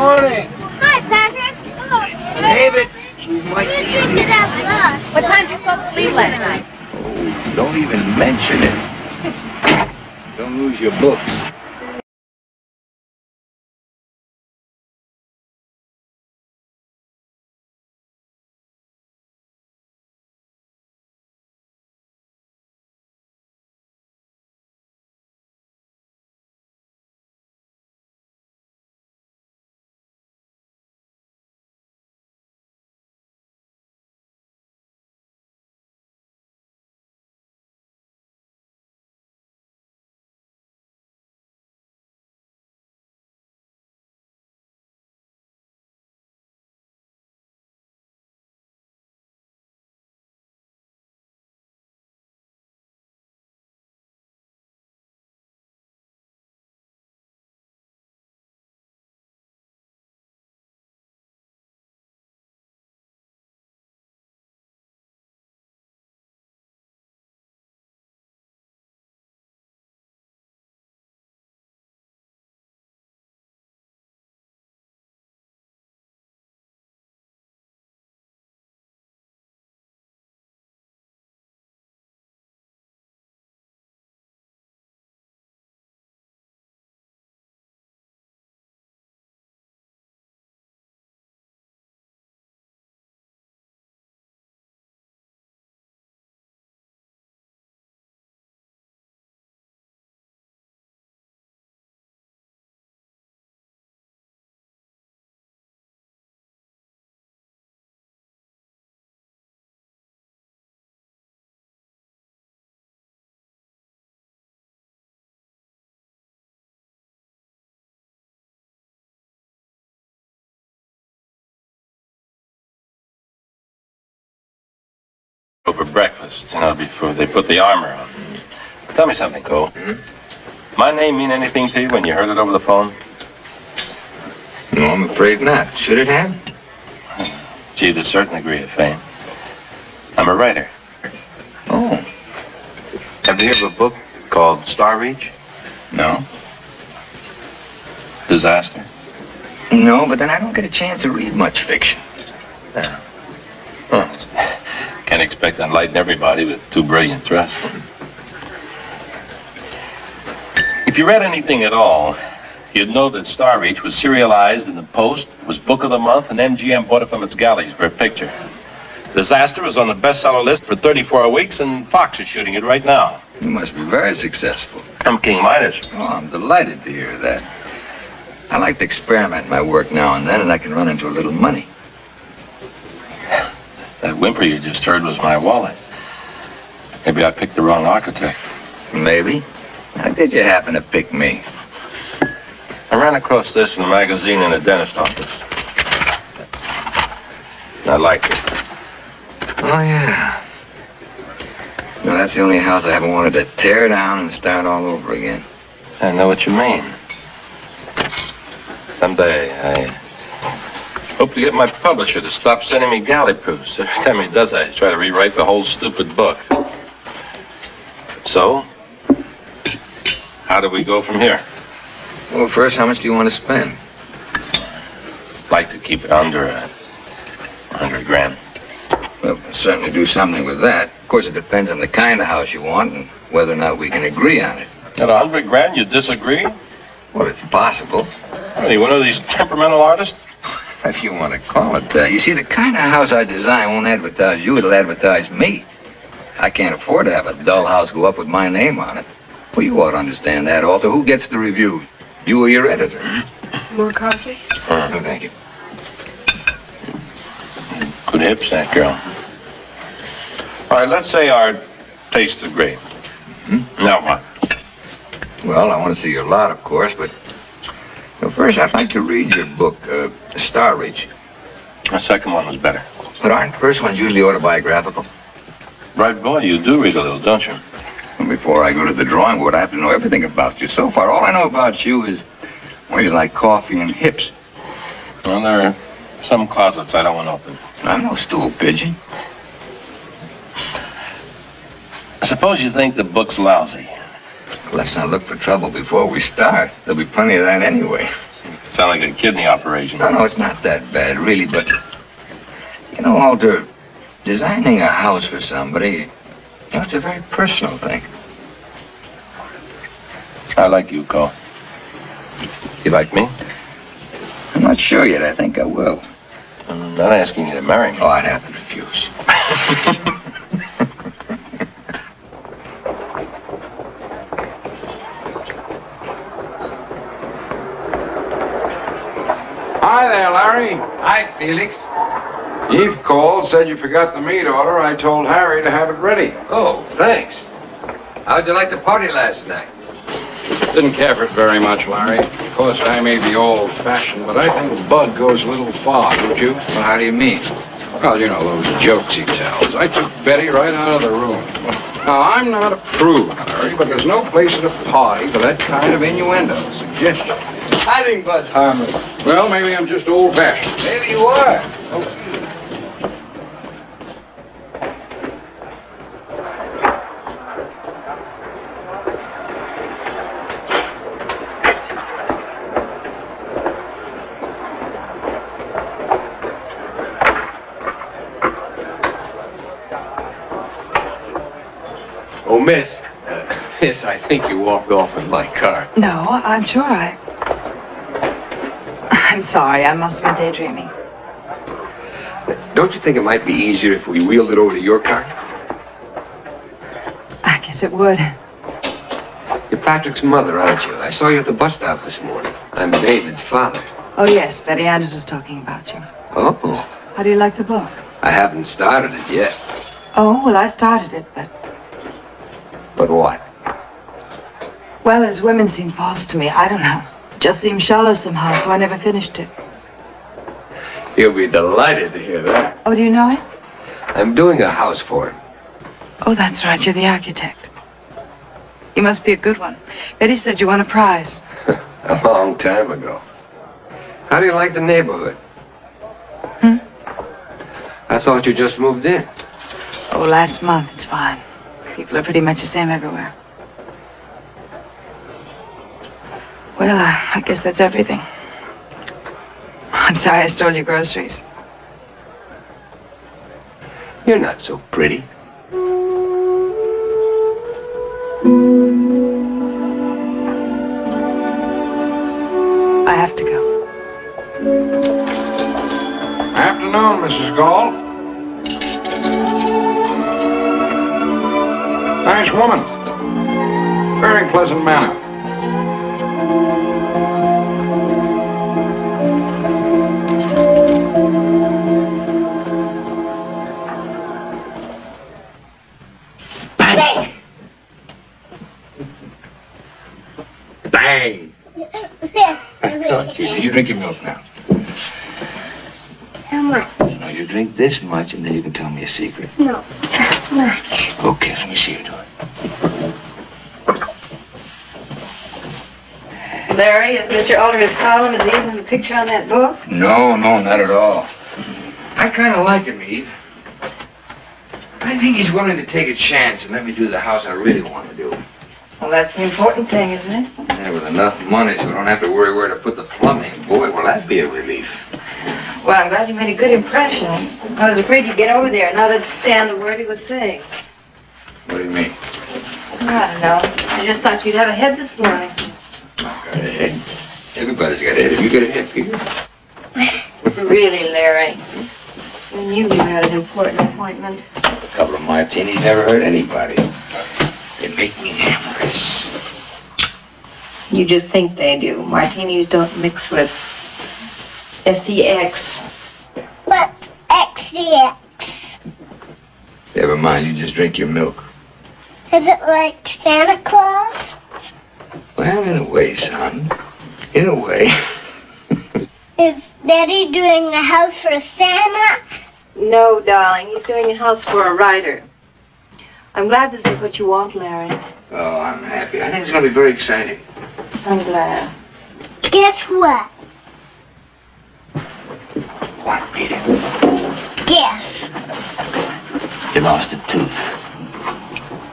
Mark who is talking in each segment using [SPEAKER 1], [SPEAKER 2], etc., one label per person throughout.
[SPEAKER 1] Morning.
[SPEAKER 2] Hi, Patrick. Hello.
[SPEAKER 1] David.
[SPEAKER 2] What time did you folks leave last night?
[SPEAKER 1] Oh, don't even mention it. Don't lose your books.
[SPEAKER 3] For breakfast, before they put the armor on. Tell me something, Cole.
[SPEAKER 1] Mm-hmm.
[SPEAKER 3] My name mean anything to you when you heard it over the phone?
[SPEAKER 1] No, I'm afraid not. Should it have?
[SPEAKER 3] Achieved a certain degree of fame. I'm a writer.
[SPEAKER 1] Oh.
[SPEAKER 3] Have you heard of a book called Star Reach?
[SPEAKER 1] No?
[SPEAKER 3] Disaster?
[SPEAKER 1] No, but then I don't get a chance to read much fiction.
[SPEAKER 3] Yeah. Well, can't expect to enlighten everybody with two brilliant thrusts. If you read anything at all, you'd know that Star Reach was serialized in the Post, was Book of the Month, and MGM bought it from its galleys for a picture. Disaster was on the bestseller list for 34 weeks, and Fox is shooting it right now.
[SPEAKER 1] You must be very successful.
[SPEAKER 3] I'm King Midas.
[SPEAKER 1] Oh, I'm delighted to hear that. I like to experiment in my work now and then, and I can run into a little money.
[SPEAKER 3] That whimper you just heard was my wallet. Maybe I picked the wrong architect.
[SPEAKER 1] Maybe. How did you happen to pick me?
[SPEAKER 3] I ran across this in a magazine in a dentist office. I liked it.
[SPEAKER 1] Oh, yeah. No, that's the only house I haven't wanted to tear down and start all over again.
[SPEAKER 3] I know what you mean. Someday, I hope to get my publisher to stop sending me galley proofs. Every time he does, I try to rewrite the whole stupid book. So, how do we go from here?
[SPEAKER 1] Well, first, how much do you want to spend?
[SPEAKER 3] I'd like to keep it under $100,000.
[SPEAKER 1] Well, we'll certainly do something with that. Of course, it depends on the kind of house you want and whether or not we can agree on it.
[SPEAKER 3] At $100,000, you disagree?
[SPEAKER 1] Well, it's possible.
[SPEAKER 3] Are you one of these temperamental artists?
[SPEAKER 1] If you want to call it that. You see, the kind of house I design won't advertise you, it'll advertise me. I can't afford to have a dull house go up with my name on it. Well, you ought to understand that, Alter. Who gets the reviews? You or your editor?
[SPEAKER 2] More coffee?
[SPEAKER 1] No, thank you.
[SPEAKER 3] Good hips, that girl. All right, let's say our tastes agree.
[SPEAKER 1] Mm-hmm.
[SPEAKER 3] Now what?
[SPEAKER 1] Well, I want to see your lot, of course, but first, I'd like to read your book, Star Reach.
[SPEAKER 3] The second one was better.
[SPEAKER 1] But aren't first ones usually autobiographical?
[SPEAKER 3] Right, boy, you do read a little, don't you?
[SPEAKER 1] Well, before I go to the drawing board, I have to know everything about you. So far, all I know about you is, well, you like coffee and hips.
[SPEAKER 3] Well, there are some closets I don't want to open.
[SPEAKER 1] I'm no stool pigeon.
[SPEAKER 3] Suppose you think the book's lousy.
[SPEAKER 1] Let's not look for trouble before we start. There'll be plenty of that anyway.
[SPEAKER 3] Sound like a kidney operation.
[SPEAKER 1] No, it's not that bad, really, but... You know, Walter, designing a house for somebody, it's a very personal thing.
[SPEAKER 3] I like you, Cole. You like me?
[SPEAKER 1] I'm not sure yet. I think I will.
[SPEAKER 3] I'm not asking you to marry me.
[SPEAKER 1] Oh, I'd have to refuse.
[SPEAKER 4] Hi there, Larry.
[SPEAKER 1] Hi, Felix.
[SPEAKER 4] Eve called, said you forgot the meat order. I told Harry to have it ready.
[SPEAKER 1] Oh, thanks. How'd you like the party last night?
[SPEAKER 4] Didn't care for it very much, Larry. Of course, I may be old-fashioned, but I think Bud goes a little far, don't you?
[SPEAKER 1] Well, how do you mean?
[SPEAKER 4] Well, you know, those jokes he tells. I took Betty right out of the room. Now, I'm not a prude, Larry, but there's no place at a party for that kind of innuendo, suggestion.
[SPEAKER 1] I think Bud's harmless.
[SPEAKER 4] Well, maybe I'm just old-fashioned.
[SPEAKER 1] Maybe you are.
[SPEAKER 5] Oh, miss. Miss, I think you walked off in my car.
[SPEAKER 6] No, I'm sure I'm sorry, I must have been daydreaming.
[SPEAKER 5] Don't you think it might be easier if we wheeled it over to your car?
[SPEAKER 6] I guess it would.
[SPEAKER 5] You're Patrick's mother, aren't you? I saw you at the bus stop this morning. I'm David's father.
[SPEAKER 6] Oh, yes, Betty Anders was talking about you.
[SPEAKER 5] Oh,
[SPEAKER 6] How do you like the book?
[SPEAKER 5] I haven't started it yet.
[SPEAKER 6] Oh, well, I started it, but...
[SPEAKER 5] But what?
[SPEAKER 6] Well, his women seem false to me. I don't know. Just seemed shallow somehow, so I never finished it.
[SPEAKER 5] He'll be delighted to hear that.
[SPEAKER 6] Oh, do you know it?
[SPEAKER 5] I'm doing a house for him.
[SPEAKER 6] Oh, that's right, you're the architect. You must be a good one. Betty said you won a prize.
[SPEAKER 5] A long time ago. How do you like the neighborhood? I thought you just moved in.
[SPEAKER 6] Oh, last month, it's fine. People are pretty much the same everywhere. Well, I guess that's everything. I'm sorry I stole your groceries.
[SPEAKER 5] You're not so pretty.
[SPEAKER 6] I have to go.
[SPEAKER 4] Afternoon, Mrs. Gall. Nice woman. Very pleasant manner.
[SPEAKER 5] Bang! Bang!
[SPEAKER 1] You drink your milk now.
[SPEAKER 2] How much?
[SPEAKER 1] Now, you drink this much, and then you can tell me a secret.
[SPEAKER 2] No. How much?
[SPEAKER 1] Okay, let me see you do it.
[SPEAKER 6] Larry, is Mr. Alder as solemn as he is in the picture on that book?
[SPEAKER 1] No, not at all. I kind of like him, Eve. I think he's willing to take a chance and let me do the house I really want to do.
[SPEAKER 6] Well, that's the important thing, isn't it?
[SPEAKER 1] Yeah, with enough money so I don't have to worry where to put the plumbing. Boy, will that be a relief.
[SPEAKER 6] Well, I'm glad you made a good impression. I was afraid you'd get over there and not understand the word he was saying.
[SPEAKER 1] What do you mean?
[SPEAKER 6] I don't know. I just thought you'd have a head this morning.
[SPEAKER 1] I've got a head. Everybody's got a head. Have you got a head, Peter?
[SPEAKER 6] Really, Larry? I knew you had an important appointment.
[SPEAKER 1] A couple of martinis never hurt anybody. They make me amorous.
[SPEAKER 6] You just think they do. Martinis don't mix with sex.
[SPEAKER 2] What's XDX?
[SPEAKER 1] Never mind, you just drink your milk.
[SPEAKER 2] Is it like Santa Claus?
[SPEAKER 1] Well, in a way, son. In a way.
[SPEAKER 2] Is Daddy doing the house for Santa?
[SPEAKER 6] No, darling. He's doing a house for a writer. I'm glad this is what you want, Larry.
[SPEAKER 1] Oh, I'm happy. I think it's going to be very exciting.
[SPEAKER 6] I'm glad.
[SPEAKER 2] Guess what?
[SPEAKER 1] What, Peter?
[SPEAKER 2] Guess.
[SPEAKER 1] You lost a tooth.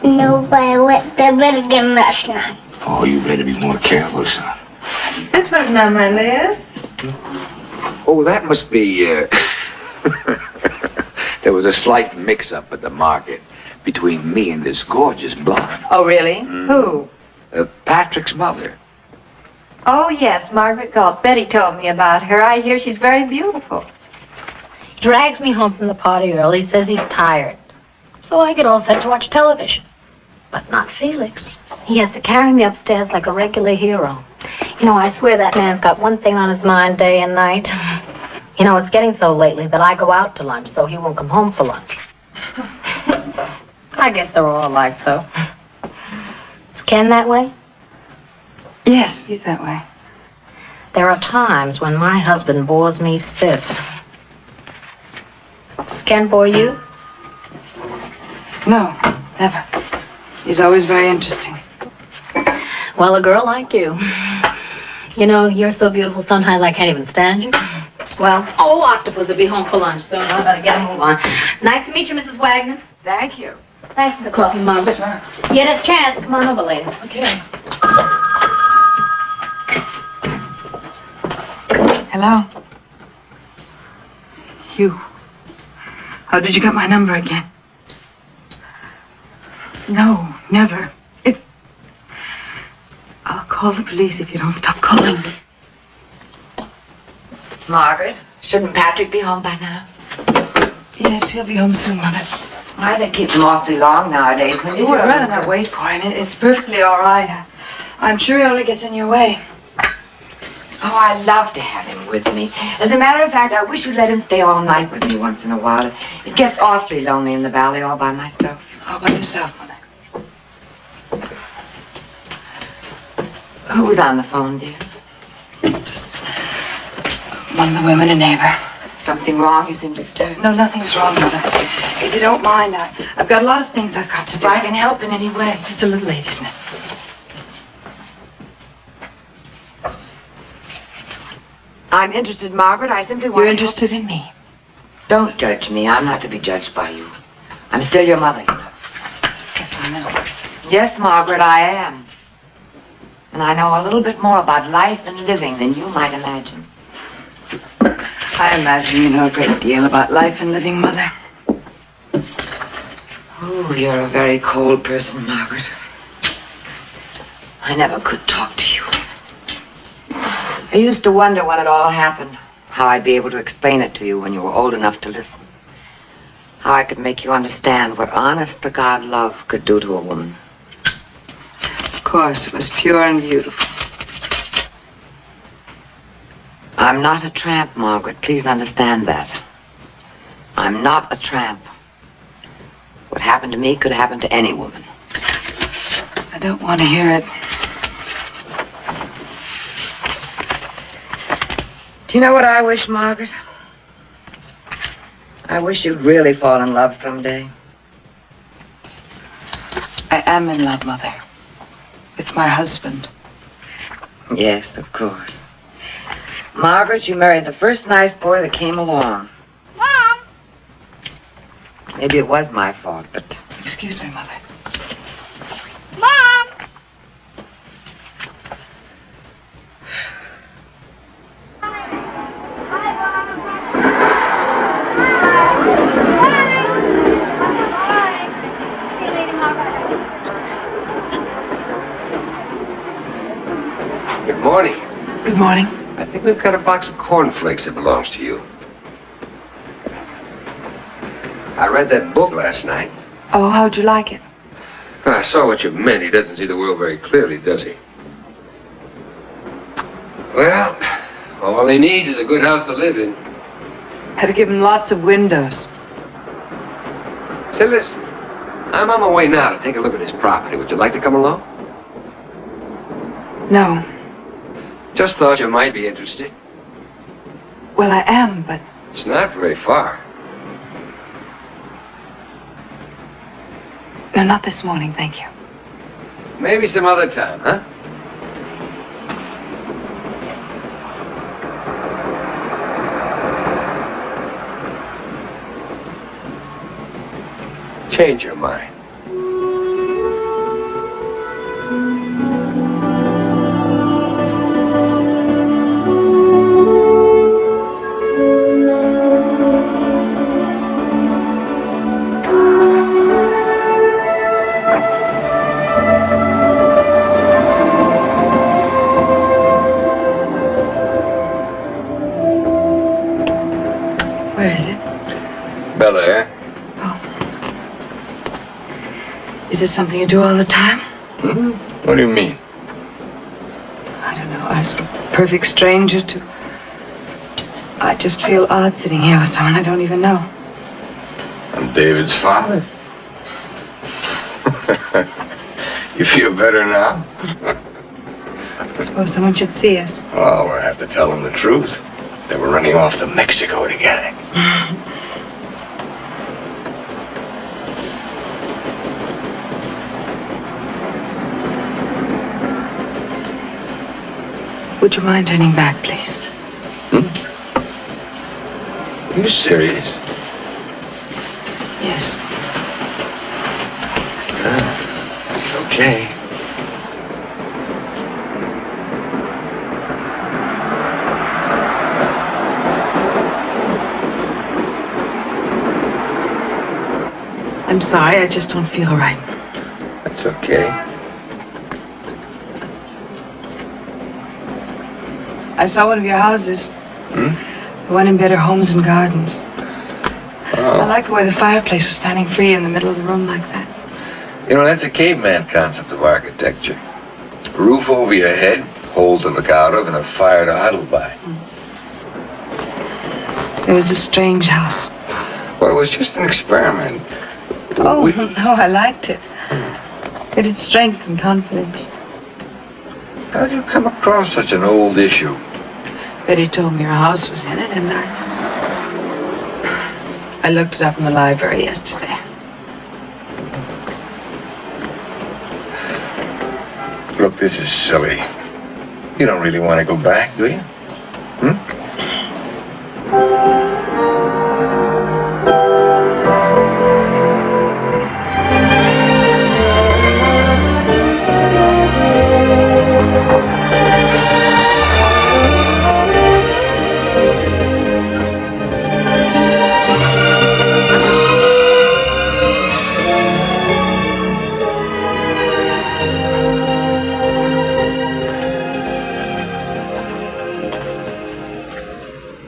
[SPEAKER 2] No, but I went to bed again last night.
[SPEAKER 1] Oh, you better be more careful, son.
[SPEAKER 6] This wasn't on my list.
[SPEAKER 1] Oh, that must be, There was a slight mix-up at the market between me and this gorgeous blonde.
[SPEAKER 6] Oh, really? Who?
[SPEAKER 1] Patrick's mother.
[SPEAKER 6] Oh, yes, Margaret Galt. Betty told me about her. I hear she's very beautiful.
[SPEAKER 7] He drags me home from the party early, says he's tired. So I get all set to watch television. But not Felix. He has to carry me upstairs like a regular hero. You know, I swear that man's got one thing on his mind day and night. You know, it's getting so lately that I go out to lunch so he won't come home for lunch. I guess they're all alike, though. Is Ken that way?
[SPEAKER 6] Yes, he's that way.
[SPEAKER 7] There are times when my husband bores me stiff. Does Ken bore you?
[SPEAKER 6] No, never. He's always very interesting.
[SPEAKER 7] Well, a girl like you. You know, you're so beautiful sometimes I can't even stand you. Well, old Octopus will be home for lunch soon. I better get a move on. Nice to meet you, Mrs. Wagner.
[SPEAKER 6] Thank you.
[SPEAKER 7] Thanks for the coffee, Margaret.
[SPEAKER 6] Sure.
[SPEAKER 7] You get a chance, come on over later.
[SPEAKER 6] Okay. Hello? You. How did you get my number again? No, never. I'll call the police if you don't stop calling me.
[SPEAKER 8] Margaret, shouldn't Patrick be home by now?
[SPEAKER 6] Yes, he'll be home soon, Mother.
[SPEAKER 8] Why, they keep him awfully long nowadays. When
[SPEAKER 6] You would rather not wait for him. It's perfectly all right. I'm sure he only gets in your way.
[SPEAKER 8] Oh, I love to have him with me. As a matter of fact, I wish you'd let him stay all night with me once in a while. It gets awfully lonely in the valley all by myself.
[SPEAKER 6] All by yourself, Mother.
[SPEAKER 8] Who was on the phone, dear?
[SPEAKER 6] Just one of the women, a neighbor.
[SPEAKER 8] Something wrong? You seem disturbed.
[SPEAKER 6] No, nothing's wrong, Mother. If you don't mind, I've got a lot of things I've got to
[SPEAKER 8] If
[SPEAKER 6] do.
[SPEAKER 8] I can help in any way.
[SPEAKER 6] It's a little late, isn't it?
[SPEAKER 8] I'm interested, Margaret. I simply want
[SPEAKER 6] You're
[SPEAKER 8] to
[SPEAKER 6] interested in me.
[SPEAKER 8] Don't judge me. I'm not to be judged by you. I'm still your mother, you know.
[SPEAKER 6] Yes, I know.
[SPEAKER 8] Yes, Margaret, I am. And I know a little bit more about life and living than you might imagine.
[SPEAKER 6] I imagine you know a great deal about life and living, Mother.
[SPEAKER 8] Oh, you're a very cold person, Margaret. I never could talk to you. I used to wonder when it all happened, how I'd be able to explain it to you when you were old enough to listen. How I could make you understand what honest-to-God love could do to a woman.
[SPEAKER 6] Of course, it was pure and beautiful.
[SPEAKER 8] I'm not a tramp, Margaret. Please understand that. I'm not a tramp. What happened to me could happen to any woman.
[SPEAKER 6] I don't want to hear it.
[SPEAKER 8] Do you know what I wish, Margaret? I wish you'd really fall in love someday.
[SPEAKER 6] I am in love, Mother. With my husband.
[SPEAKER 8] Yes, of course. Margaret, you married the first nice boy that came along.
[SPEAKER 2] Mom!
[SPEAKER 8] Maybe it was my fault, but...
[SPEAKER 6] Excuse me, Mother.
[SPEAKER 2] Mom!
[SPEAKER 5] Good morning.
[SPEAKER 6] Good morning.
[SPEAKER 5] I think we've got a box of cornflakes that belongs to you. I read that book last night.
[SPEAKER 6] Oh, how'd you like it?
[SPEAKER 5] I saw what you meant. He doesn't see the world very clearly, does he? Well, all he needs is a good house to live in.
[SPEAKER 6] Had to give him lots of windows.
[SPEAKER 5] Say, listen, I'm on my way now to take a look at his property. Would you like to come along?
[SPEAKER 6] No.
[SPEAKER 5] Just thought you might be interested.
[SPEAKER 6] Well, I am, but
[SPEAKER 5] It's not very far.
[SPEAKER 6] no, not this morning, thank you.
[SPEAKER 5] Maybe some other time, huh? Change your mind.
[SPEAKER 6] Where is it?
[SPEAKER 4] Bel Air.
[SPEAKER 6] Oh. Is this something you do all the time?
[SPEAKER 4] Hmm? What do you mean?
[SPEAKER 6] I don't know. Ask a perfect stranger to... I just feel odd sitting here with someone I don't even know.
[SPEAKER 4] I'm David's father. You feel better now?
[SPEAKER 6] I suppose someone should see us.
[SPEAKER 4] Oh, we'll have to tell them the truth. They were running off to Mexico together.
[SPEAKER 6] Would you mind turning back, please?
[SPEAKER 4] Are you serious?
[SPEAKER 6] Yes.
[SPEAKER 4] It's okay.
[SPEAKER 6] I'm sorry, I just don't feel right.
[SPEAKER 4] That's okay.
[SPEAKER 6] I saw one of your houses.
[SPEAKER 4] Hmm?
[SPEAKER 6] The one in Better Homes and Gardens.
[SPEAKER 4] Oh.
[SPEAKER 6] I like the way the fireplace was standing free in the middle of the room like that.
[SPEAKER 4] You know, that's a caveman concept of architecture. A roof over your head, hole to look out of, and a fire to huddle by.
[SPEAKER 6] It was a strange house.
[SPEAKER 4] Well, it was just an experiment.
[SPEAKER 6] Oh, no, I liked it. It had strength and confidence.
[SPEAKER 4] How did you come across such an old issue?
[SPEAKER 6] Betty told me her house was in it, and I looked it up in the library yesterday.
[SPEAKER 4] Look, this is silly. You don't really want to go back, do you? Hmm?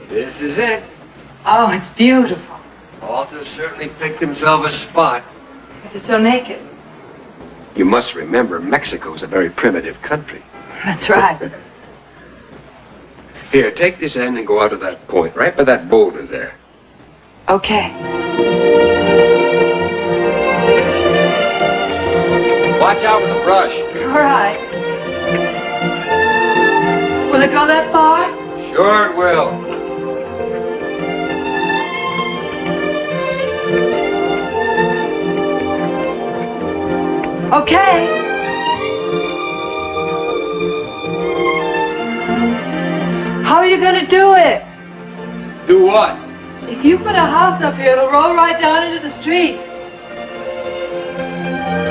[SPEAKER 4] This is it.
[SPEAKER 6] Oh, it's beautiful.
[SPEAKER 5] Walter certainly picked himself a spot.
[SPEAKER 6] But it's so naked.
[SPEAKER 5] You must remember, Mexico's a very primitive country.
[SPEAKER 6] That's right.
[SPEAKER 5] Here, take this end and go out to that point, right by that boulder there.
[SPEAKER 6] Okay.
[SPEAKER 4] Watch out with the brush.
[SPEAKER 6] All right. Will it go that far?
[SPEAKER 4] Sure it will.
[SPEAKER 6] Okay. How are you gonna do it?
[SPEAKER 4] Do what?
[SPEAKER 6] If you put a house up here, it'll roll right down into the street.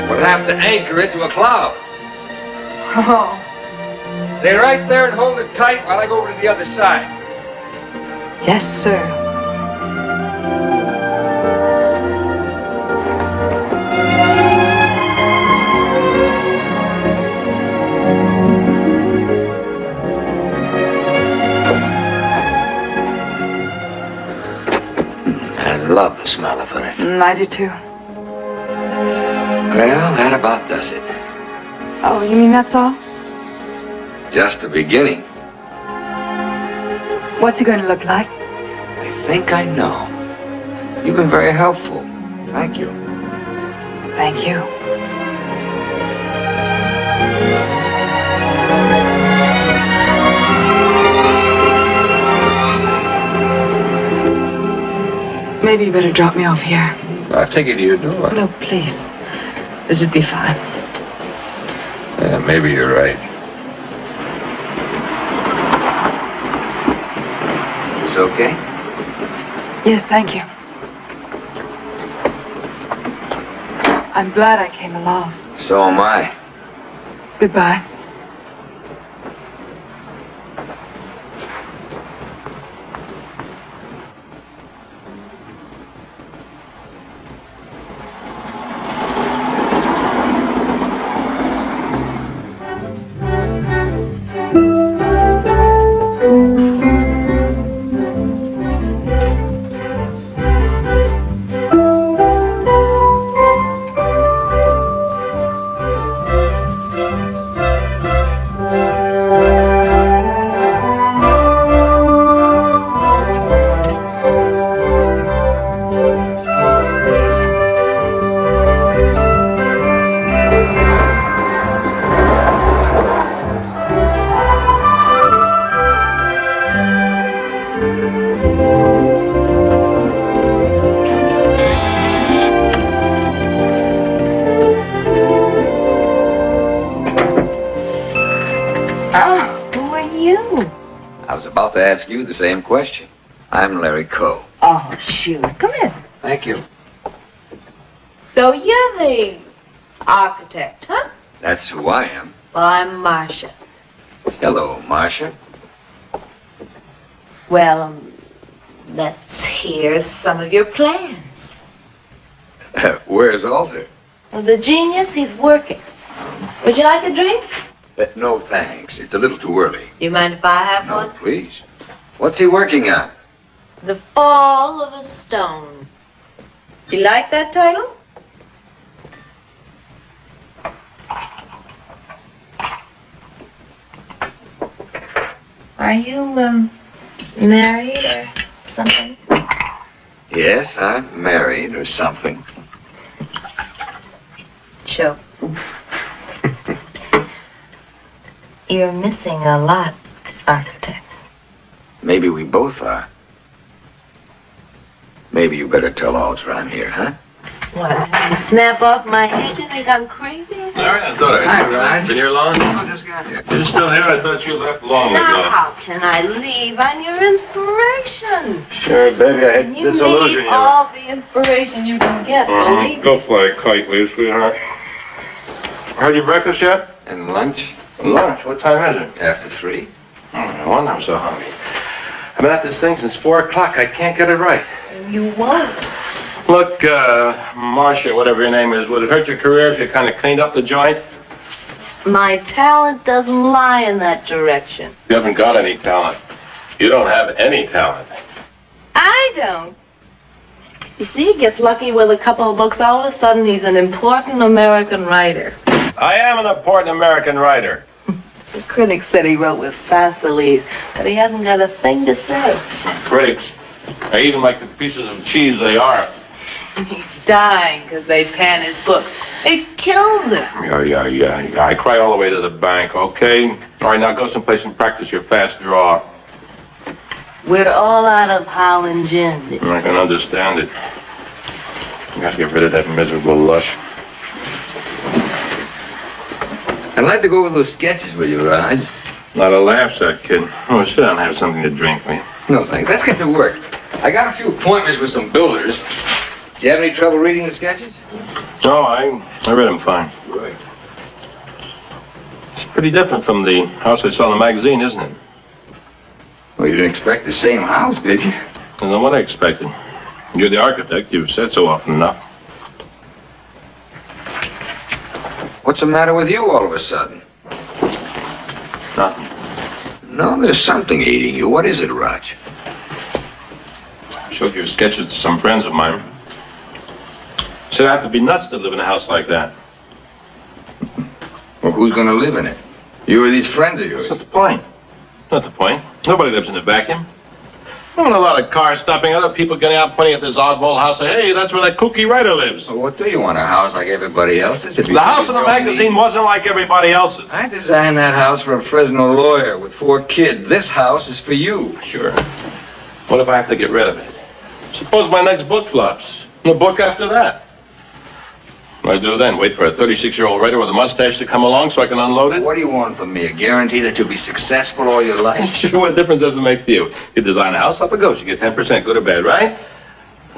[SPEAKER 4] We'll have to anchor it to a cloud.
[SPEAKER 6] Oh.
[SPEAKER 4] Stay right there and hold it tight while I go over to the other side.
[SPEAKER 6] Yes, sir.
[SPEAKER 4] I love the smell of earth.
[SPEAKER 6] I do too.
[SPEAKER 4] Well, that about does it.
[SPEAKER 6] Oh, you mean that's all?
[SPEAKER 4] Just the beginning.
[SPEAKER 6] What's it going to look like?
[SPEAKER 4] I think I know. You've been very helpful. Thank you.
[SPEAKER 6] Thank you. Maybe you better drop me off here.
[SPEAKER 4] I'll take you to your door.
[SPEAKER 6] No, please. This would be fine.
[SPEAKER 4] Yeah, maybe you're right. It's okay?
[SPEAKER 6] Yes, thank you. I'm glad I came along.
[SPEAKER 4] So am I.
[SPEAKER 6] Goodbye. Oh, who are you?
[SPEAKER 1] I was about to ask you the same question. I'm Larry Coe.
[SPEAKER 6] Oh, shoot. Come in.
[SPEAKER 5] Thank you.
[SPEAKER 6] So you're the architect, huh?
[SPEAKER 1] That's who I am.
[SPEAKER 6] Well, I'm Marcia.
[SPEAKER 1] Hello, Marcia.
[SPEAKER 6] Well, let's hear some of your plans.
[SPEAKER 1] Where's Alter?
[SPEAKER 7] Well, the genius, he's working. Would you like a drink?
[SPEAKER 1] No, thanks. It's a little too early.
[SPEAKER 6] You mind if I have
[SPEAKER 1] No,
[SPEAKER 6] one?
[SPEAKER 1] please. What's he working on?
[SPEAKER 6] The Fall of a Stone. Do you like that title? Are you, married or something?
[SPEAKER 1] Yes, I'm married or something.
[SPEAKER 6] Joke.
[SPEAKER 7] You're missing a lot, architect.
[SPEAKER 1] Maybe we both are. Maybe you better tell Alter I'm here, huh?
[SPEAKER 6] What, you snap off my head? You think I'm crazy?
[SPEAKER 3] Larry, I thought
[SPEAKER 1] Hi, Raj.
[SPEAKER 3] Been here long?
[SPEAKER 1] I just got here.
[SPEAKER 3] You're still here? I thought you left long
[SPEAKER 6] Now,
[SPEAKER 3] ago.
[SPEAKER 6] how can I leave? I'm your inspiration.
[SPEAKER 3] Sure, baby, I hate to
[SPEAKER 6] You
[SPEAKER 3] disillusion
[SPEAKER 6] need
[SPEAKER 3] you.
[SPEAKER 6] all the inspiration you can get, believe me.
[SPEAKER 3] Go fly a kite, please, sweetheart. Had your breakfast yet?
[SPEAKER 1] And lunch?
[SPEAKER 3] Lunch? What time is it?
[SPEAKER 1] After 3.
[SPEAKER 3] Oh, no wonder I'm so hungry. I've been at this thing since 4 o'clock. I can't get it right.
[SPEAKER 6] You won't.
[SPEAKER 3] Look, Marcia, whatever your name is, would it hurt your career if you kind of cleaned up the joint?
[SPEAKER 6] My talent doesn't lie in that direction.
[SPEAKER 3] You haven't got any talent. You don't have any talent.
[SPEAKER 6] I don't. You see, he gets lucky with a couple of books, all of a sudden he's an important American writer.
[SPEAKER 3] I am an important American writer.
[SPEAKER 6] The critics said he wrote with facilities, but he hasn't got a thing to say.
[SPEAKER 3] Critics, I eat them like the pieces of cheese they are.
[SPEAKER 6] He's dying because they pan his books. It kills him.
[SPEAKER 3] Yeah. I cry all the way to the bank, okay? All right, now go someplace and practice your fast draw.
[SPEAKER 6] We're all out of Holland gin.
[SPEAKER 3] I can understand it. You got to get rid of that miserable lush.
[SPEAKER 1] I'd like to go over those sketches with you, Raj.
[SPEAKER 3] Not a laugh, that kid. Oh, sit down and have something to drink, will you?
[SPEAKER 1] No, thanks. Let's get to work. I got a few appointments with some builders. Do you have any trouble reading the sketches?
[SPEAKER 3] No, I read them fine.
[SPEAKER 1] Good.
[SPEAKER 3] It's pretty different from the house I saw in the magazine, isn't it?
[SPEAKER 1] Well, you didn't expect the same house, did you?
[SPEAKER 3] I don't know what I expected. You're the architect. You've said so often enough.
[SPEAKER 1] What's the matter with you all of a sudden?
[SPEAKER 3] Nothing.
[SPEAKER 1] No, there's something eating you. What is it, Raj?
[SPEAKER 3] I showed your sketches to some friends of mine. Said I have to be nuts to live in a house like that.
[SPEAKER 1] Well, who's going to live in it? You or these friends of yours?
[SPEAKER 3] That's not the point. Not the point. Nobody lives in a vacuum. I want a lot of cars stopping, other people getting out pointing at this oddball house. Say, hey, that's where that kooky writer lives.
[SPEAKER 1] Well, what do you want, a house like everybody else's?
[SPEAKER 3] The house in the magazine wasn't like everybody else's.
[SPEAKER 1] I designed that house for a Fresno lawyer with 4 kids. This house is for you.
[SPEAKER 3] Sure. What if I have to get rid of it? Suppose my next book flops. And the book after that. What do I do then? Wait for a 36-year-old writer with a mustache to come along so I can unload it?
[SPEAKER 1] What do you want from me? A guarantee that you'll be successful all your life?
[SPEAKER 3] Sure, what difference does it make to you? You design a house, up it goes. You get 10%, good or bad, right?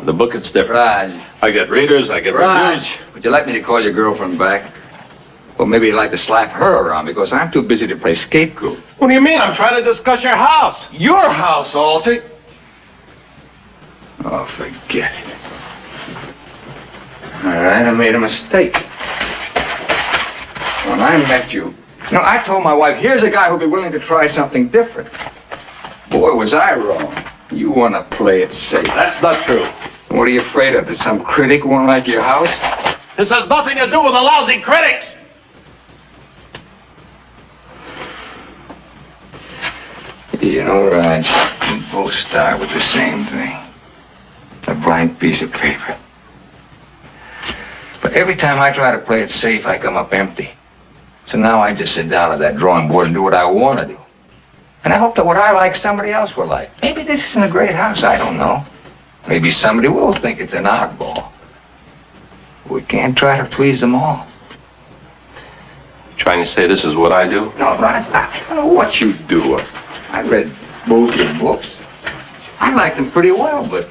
[SPEAKER 3] The book, it's different.
[SPEAKER 1] Raj.
[SPEAKER 3] I get readers, I get reviews.
[SPEAKER 1] Raj, would you like me to call your girlfriend back? Well, maybe you'd like to slap her around because I'm too busy to play scapegoat.
[SPEAKER 3] What do you mean? I'm trying to discuss your house.
[SPEAKER 1] Your house, Alter. Oh, forget it. All right, I made a mistake. When I met you, I told my wife, here's a guy who'll be willing to try something different. Boy, was I wrong. You want to play it safe.
[SPEAKER 3] That's not true.
[SPEAKER 1] What are you afraid of? That some critic won't like your house?
[SPEAKER 3] This has nothing to do with the lousy critics.
[SPEAKER 1] You know, Raj, we both start with the same thing. A blank piece of paper. But every time I try to play it safe, I come up empty. So now I just sit down at that drawing board and do what I want to do. And I hope that what I like, somebody else will like. Maybe this isn't a great house, I don't know. Maybe somebody will think it's an oddball. We can't try to please them all.
[SPEAKER 3] Trying to say this is what I do?
[SPEAKER 1] No, I don't know what you do. I read both your books. I like them pretty well, but...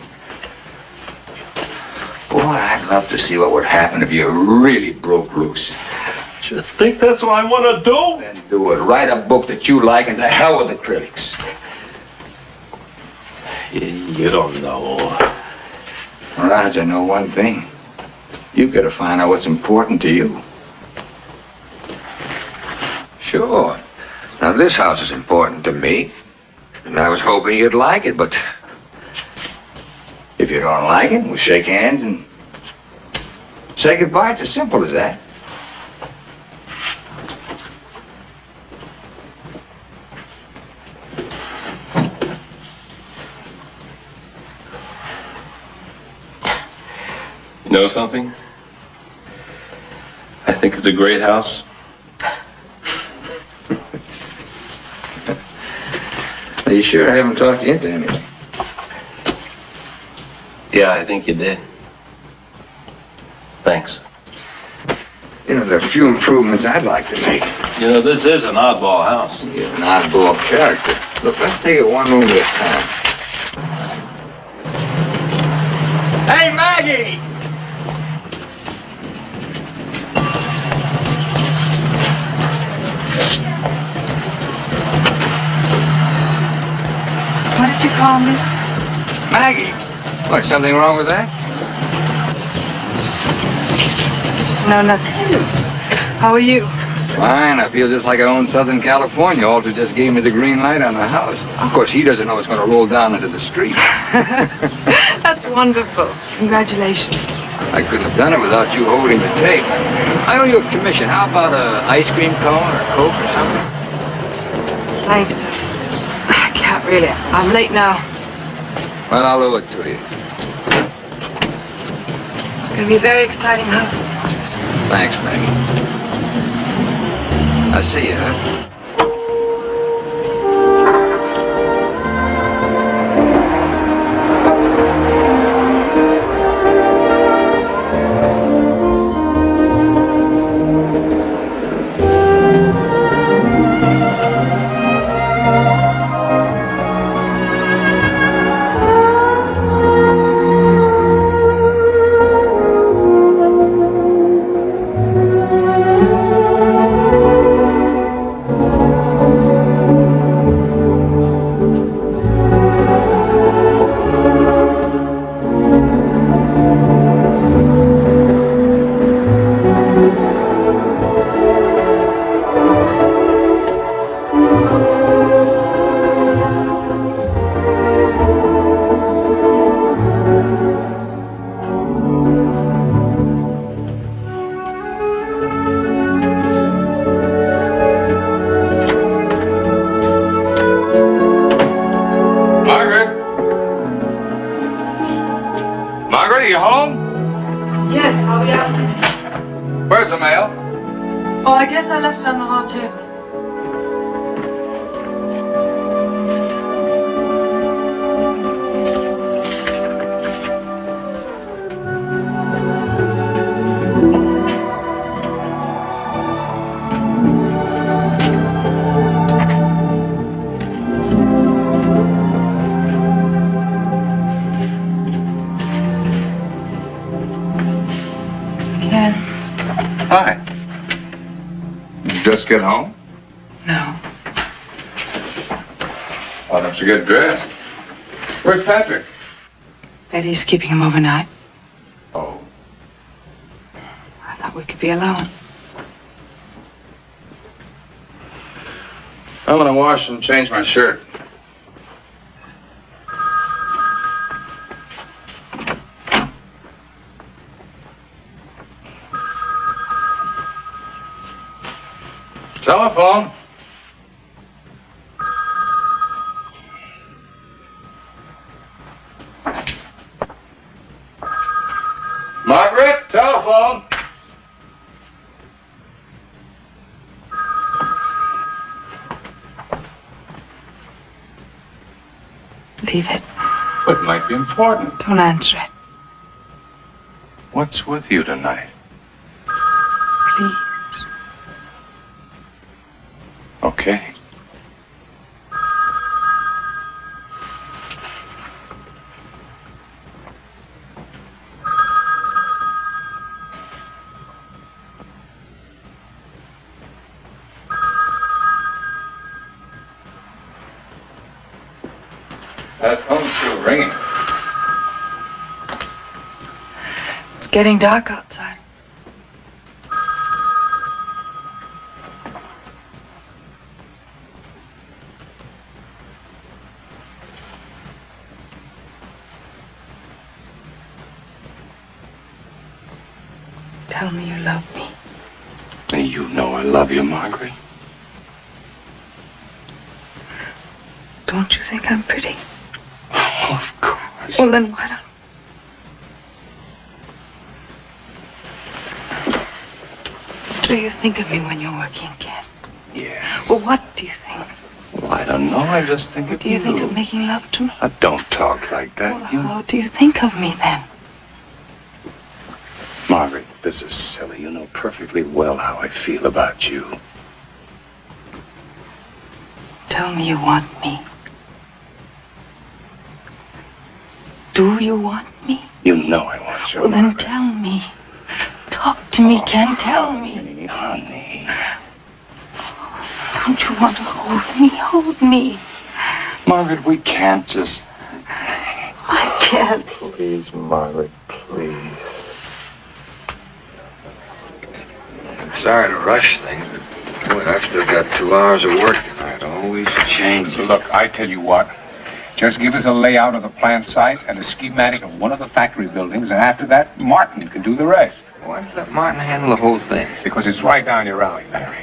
[SPEAKER 1] Boy, I'd love to see what would happen if you really broke loose.
[SPEAKER 3] You think that's what I want to do?
[SPEAKER 1] Then do it. Write a book that you like and to hell with the critics.
[SPEAKER 3] You don't know.
[SPEAKER 1] Raj, I know one thing. You've got to find out what's important to you. Sure. Now, this house is important to me. And I was hoping you'd like it, but... If you don't like it, we'll shake hands and... say goodbye. It's as simple as that.
[SPEAKER 3] You know something? I think it's a great house.
[SPEAKER 1] Are you sure I haven't talked you into anything?
[SPEAKER 3] Yeah, I think you did. Thanks.
[SPEAKER 1] You know, there are a few improvements I'd like to make.
[SPEAKER 3] You know, this is an oddball house.
[SPEAKER 1] You're an oddball character. Look, let's take it one room at a time. Hey, Maggie!
[SPEAKER 6] What did you call me?
[SPEAKER 1] Maggie! What, something wrong with that?
[SPEAKER 6] No, nothing. How are you?
[SPEAKER 1] Fine. I feel just like I own Southern California. Alter just gave me the green light on the house. Of course, he doesn't know it's going to roll down into the street.
[SPEAKER 6] That's wonderful. Congratulations.
[SPEAKER 1] I couldn't have done it without you holding the tape. I owe you a commission. How about an ice cream cone or a Coke or something?
[SPEAKER 6] Thanks. I can't really. I'm late now.
[SPEAKER 1] Well, I'll owe it to you.
[SPEAKER 6] It's going to be a very exciting house.
[SPEAKER 1] Thanks, Maggie. I'll see you, huh? Margaret, are you home?
[SPEAKER 6] Yes, I'll be out.
[SPEAKER 1] Where's the mail?
[SPEAKER 6] Oh, I guess I left it on the hall table.
[SPEAKER 1] Hi. Did you just get home?
[SPEAKER 6] No.
[SPEAKER 1] Why don't you get dressed? Where's Patrick?
[SPEAKER 6] Betty's keeping him overnight.
[SPEAKER 1] Oh.
[SPEAKER 6] I thought we could be alone.
[SPEAKER 1] I'm gonna wash and change my shirt. Telephone. Margaret, telephone.
[SPEAKER 6] believe it.
[SPEAKER 3] It might be important.
[SPEAKER 6] Don't answer it,
[SPEAKER 3] What's with you tonight?
[SPEAKER 6] please.
[SPEAKER 3] Okay.
[SPEAKER 4] That phone's still ringing.
[SPEAKER 6] It's getting dark outside. Tell me you love me.
[SPEAKER 3] You know I love you, Margaret.
[SPEAKER 6] Don't you think I'm pretty?
[SPEAKER 3] Of course.
[SPEAKER 6] Well, then why don't... Do you think of me when you're working, Ken?
[SPEAKER 3] Yes.
[SPEAKER 6] Well, what do you think?
[SPEAKER 3] Well, I don't know. I just think
[SPEAKER 6] What
[SPEAKER 3] of
[SPEAKER 6] do you think of making love to me?
[SPEAKER 3] Don't talk like that.
[SPEAKER 6] Well, how do you think of me then?
[SPEAKER 3] Margaret, this is silly. You know perfectly well how I feel about you.
[SPEAKER 6] Tell me you want me. Do you want me?
[SPEAKER 3] You know I want you.
[SPEAKER 6] Well, then
[SPEAKER 3] Margaret.
[SPEAKER 6] tell me. Talk to me, Ken. Tell me.
[SPEAKER 3] Honey.
[SPEAKER 6] Don't you want to hold me? Hold me.
[SPEAKER 3] Margaret, we can't just...
[SPEAKER 6] I can't.
[SPEAKER 3] Please, Margaret, please.
[SPEAKER 1] I'm sorry to rush things, but boy, I've still got 2 hours of work tonight. Always changes.
[SPEAKER 4] Look, I tell you what. Just give us a layout of the plant site and a schematic of one of the factory buildings, and after that, Martin can do the rest.
[SPEAKER 1] Why did let Martin handle the whole thing?
[SPEAKER 4] Because it's right down your alley, Larry.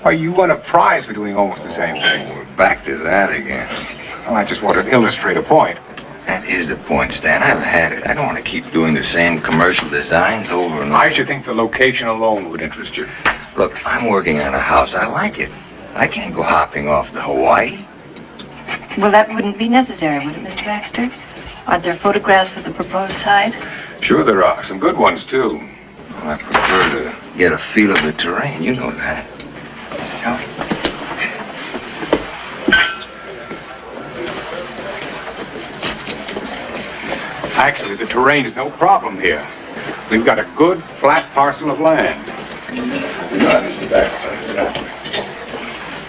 [SPEAKER 4] Why, you won a prize for doing almost the same thing.
[SPEAKER 1] We're back to that again.
[SPEAKER 4] Well, I just wanted to illustrate a point.
[SPEAKER 1] That is the point, Stan. I've had it. I don't want to keep doing the same commercial designs over and over.
[SPEAKER 4] I should think the location alone would interest you.
[SPEAKER 1] Look, I'm working on a house. I like it. I can't go hopping off to Hawaii.
[SPEAKER 9] Well, that wouldn't be necessary, would it, Mr. Baxter? Aren't there photographs of the proposed site?
[SPEAKER 4] Sure there are. Some good ones, too.
[SPEAKER 1] Well, I prefer to get a feel of the terrain. You know that.
[SPEAKER 4] Actually, the terrain's no problem here. We've got a good, flat parcel of land.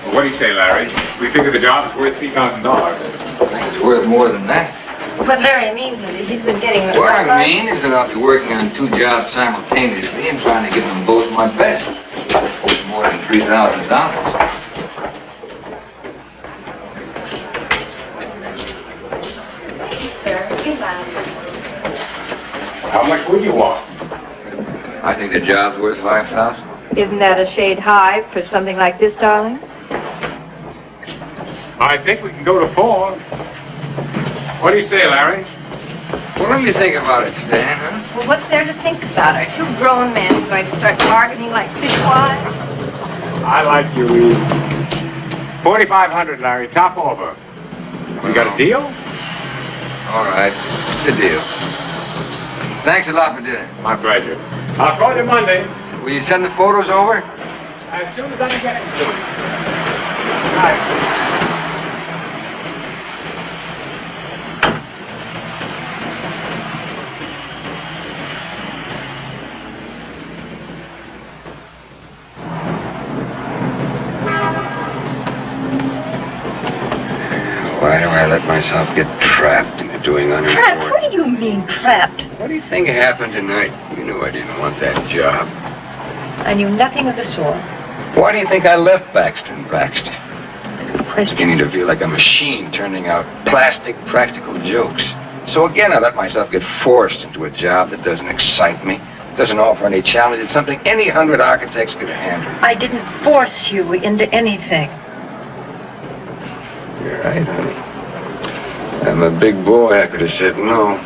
[SPEAKER 4] Well, what do you say, Larry? We figure the job's worth $3,000.
[SPEAKER 1] I think it's worth more than that.
[SPEAKER 9] What Larry means is that he's been getting...
[SPEAKER 1] What I mean is that I'll be working on 2 jobs simultaneously and trying to give them both my best. It's more than $3,000.
[SPEAKER 4] How much would you want?
[SPEAKER 1] I think the job's worth $5,000.
[SPEAKER 9] Isn't that a shade high for something like this, darling?
[SPEAKER 4] I think we can go to 4. What do you say, Larry?
[SPEAKER 1] Well, let me think about it, Stan, huh?
[SPEAKER 9] Well, what's there to think about? Are 2 grown men going to start bargaining like fishwives?
[SPEAKER 4] I like you, Eve. 4,500, Larry. Top offer. We got a deal?
[SPEAKER 1] All right. It's a deal. Thanks a lot for dinner.
[SPEAKER 4] My pleasure. I'll call you Monday.
[SPEAKER 1] Will you send the photos over?
[SPEAKER 4] As soon as I can get into it. Bye.
[SPEAKER 1] Why do I let myself get trapped into doing
[SPEAKER 9] Trapped?
[SPEAKER 1] unimportant?
[SPEAKER 9] What do you mean, trapped?
[SPEAKER 1] What do you think happened tonight? You knew I didn't want that job.
[SPEAKER 9] I knew nothing of the sort.
[SPEAKER 1] Why do you think I left Baxter and Baxter? It's beginning to feel like a machine turning out plastic, practical jokes. So again, I let myself get forced into a job that doesn't excite me, doesn't offer any challenge. It's something any 100 architects could handle.
[SPEAKER 9] I didn't force you into anything.
[SPEAKER 1] You're right, honey. I'm a big boy. I could have said no.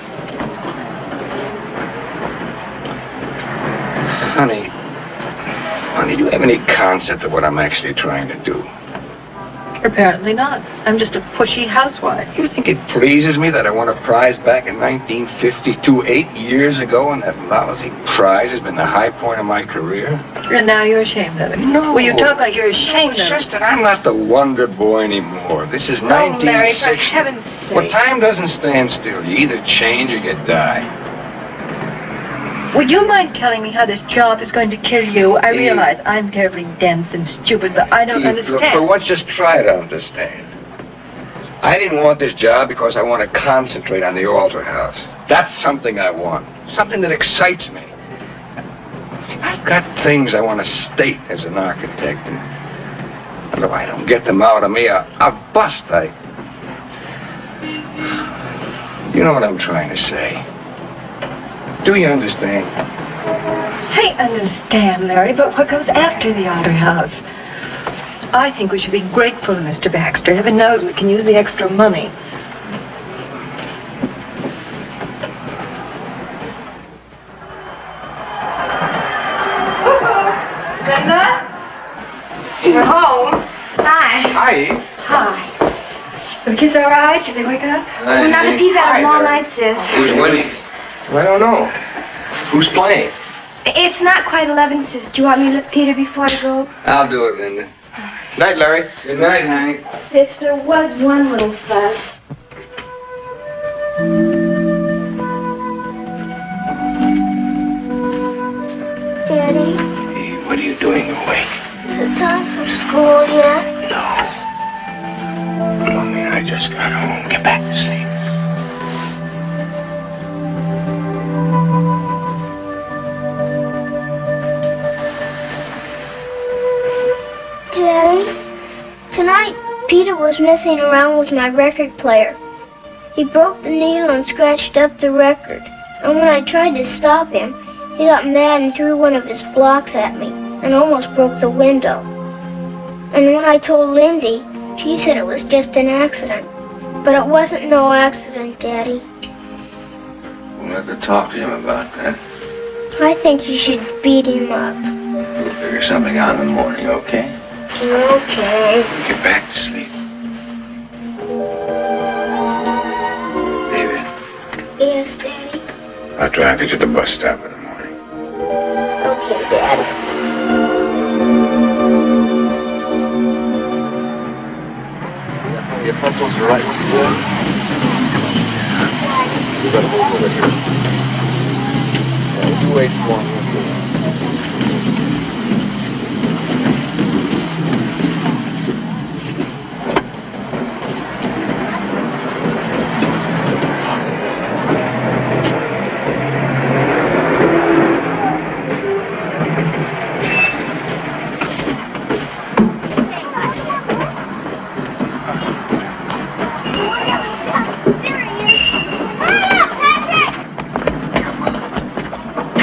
[SPEAKER 1] Honey, do you have any concept of what I'm actually trying to do?
[SPEAKER 6] Apparently not. I'm just a pushy housewife.
[SPEAKER 4] You think it pleases me that I won a prize back in 1952, 8 years ago, and that lousy prize has been the high point of my career?
[SPEAKER 6] And now you're ashamed of it.
[SPEAKER 4] No.
[SPEAKER 6] Well, you talk like you're ashamed
[SPEAKER 4] It's
[SPEAKER 6] of
[SPEAKER 4] just
[SPEAKER 6] it.
[SPEAKER 4] that I'm not the wonder boy anymore. This is
[SPEAKER 6] Oh, Larry,
[SPEAKER 4] 1960.
[SPEAKER 6] for heaven's sake.
[SPEAKER 4] Well, time doesn't stand still. You either change or you die.
[SPEAKER 6] Would you mind telling me how this job is going to kill you? I realize I'm terribly dense and stupid, but I don't
[SPEAKER 4] For
[SPEAKER 6] understand.
[SPEAKER 4] once, just try to understand. I didn't want this job because I want to concentrate on the altar house. That's something I want. Something that excites me. I've got things I want to state as an architect, and if I don't get them out of me, I'll bust. You know what I'm trying to say. Do you understand?
[SPEAKER 6] I understand, Larry, but what comes after the altar house? I think we should be grateful to Mr. Baxter. Heaven knows we can use the extra money. Linda? We're home.
[SPEAKER 2] Hi.
[SPEAKER 4] Hi.
[SPEAKER 9] Hi. Are the kids all right? Did they wake up?
[SPEAKER 2] Well, not if you've had a long night, sis.
[SPEAKER 4] Who's winning? I don't know. Who's playing?
[SPEAKER 2] It's not quite 11, sis. Do you want me to lift Peter before I go?
[SPEAKER 4] I'll do it, Linda. Night, Larry. Good night, honey.
[SPEAKER 2] Sis, there was one little fuss. Daddy,
[SPEAKER 4] Hey, what are you doing awake?
[SPEAKER 2] is it time for school yet?
[SPEAKER 4] No. I mean, I just got home. Get back to sleep.
[SPEAKER 2] Daddy, tonight Peter was messing around with my record player. He broke the needle and scratched up the record. And when I tried to stop him, he got mad and threw one of his blocks at me and almost broke the window. And when I told Lindy, she said it was just an accident. But it wasn't no accident, Daddy.
[SPEAKER 1] We'll have to talk to him about that.
[SPEAKER 2] I think you should beat him up.
[SPEAKER 1] We'll figure something out in the morning, okay?
[SPEAKER 2] Okay.
[SPEAKER 1] Get back to sleep. David,
[SPEAKER 2] Yes, Daddy.
[SPEAKER 4] I'll drive you to the bus stop in the morning.
[SPEAKER 2] Okay, Daddy.
[SPEAKER 5] Your pencils are right. You better move over here. You wait for me.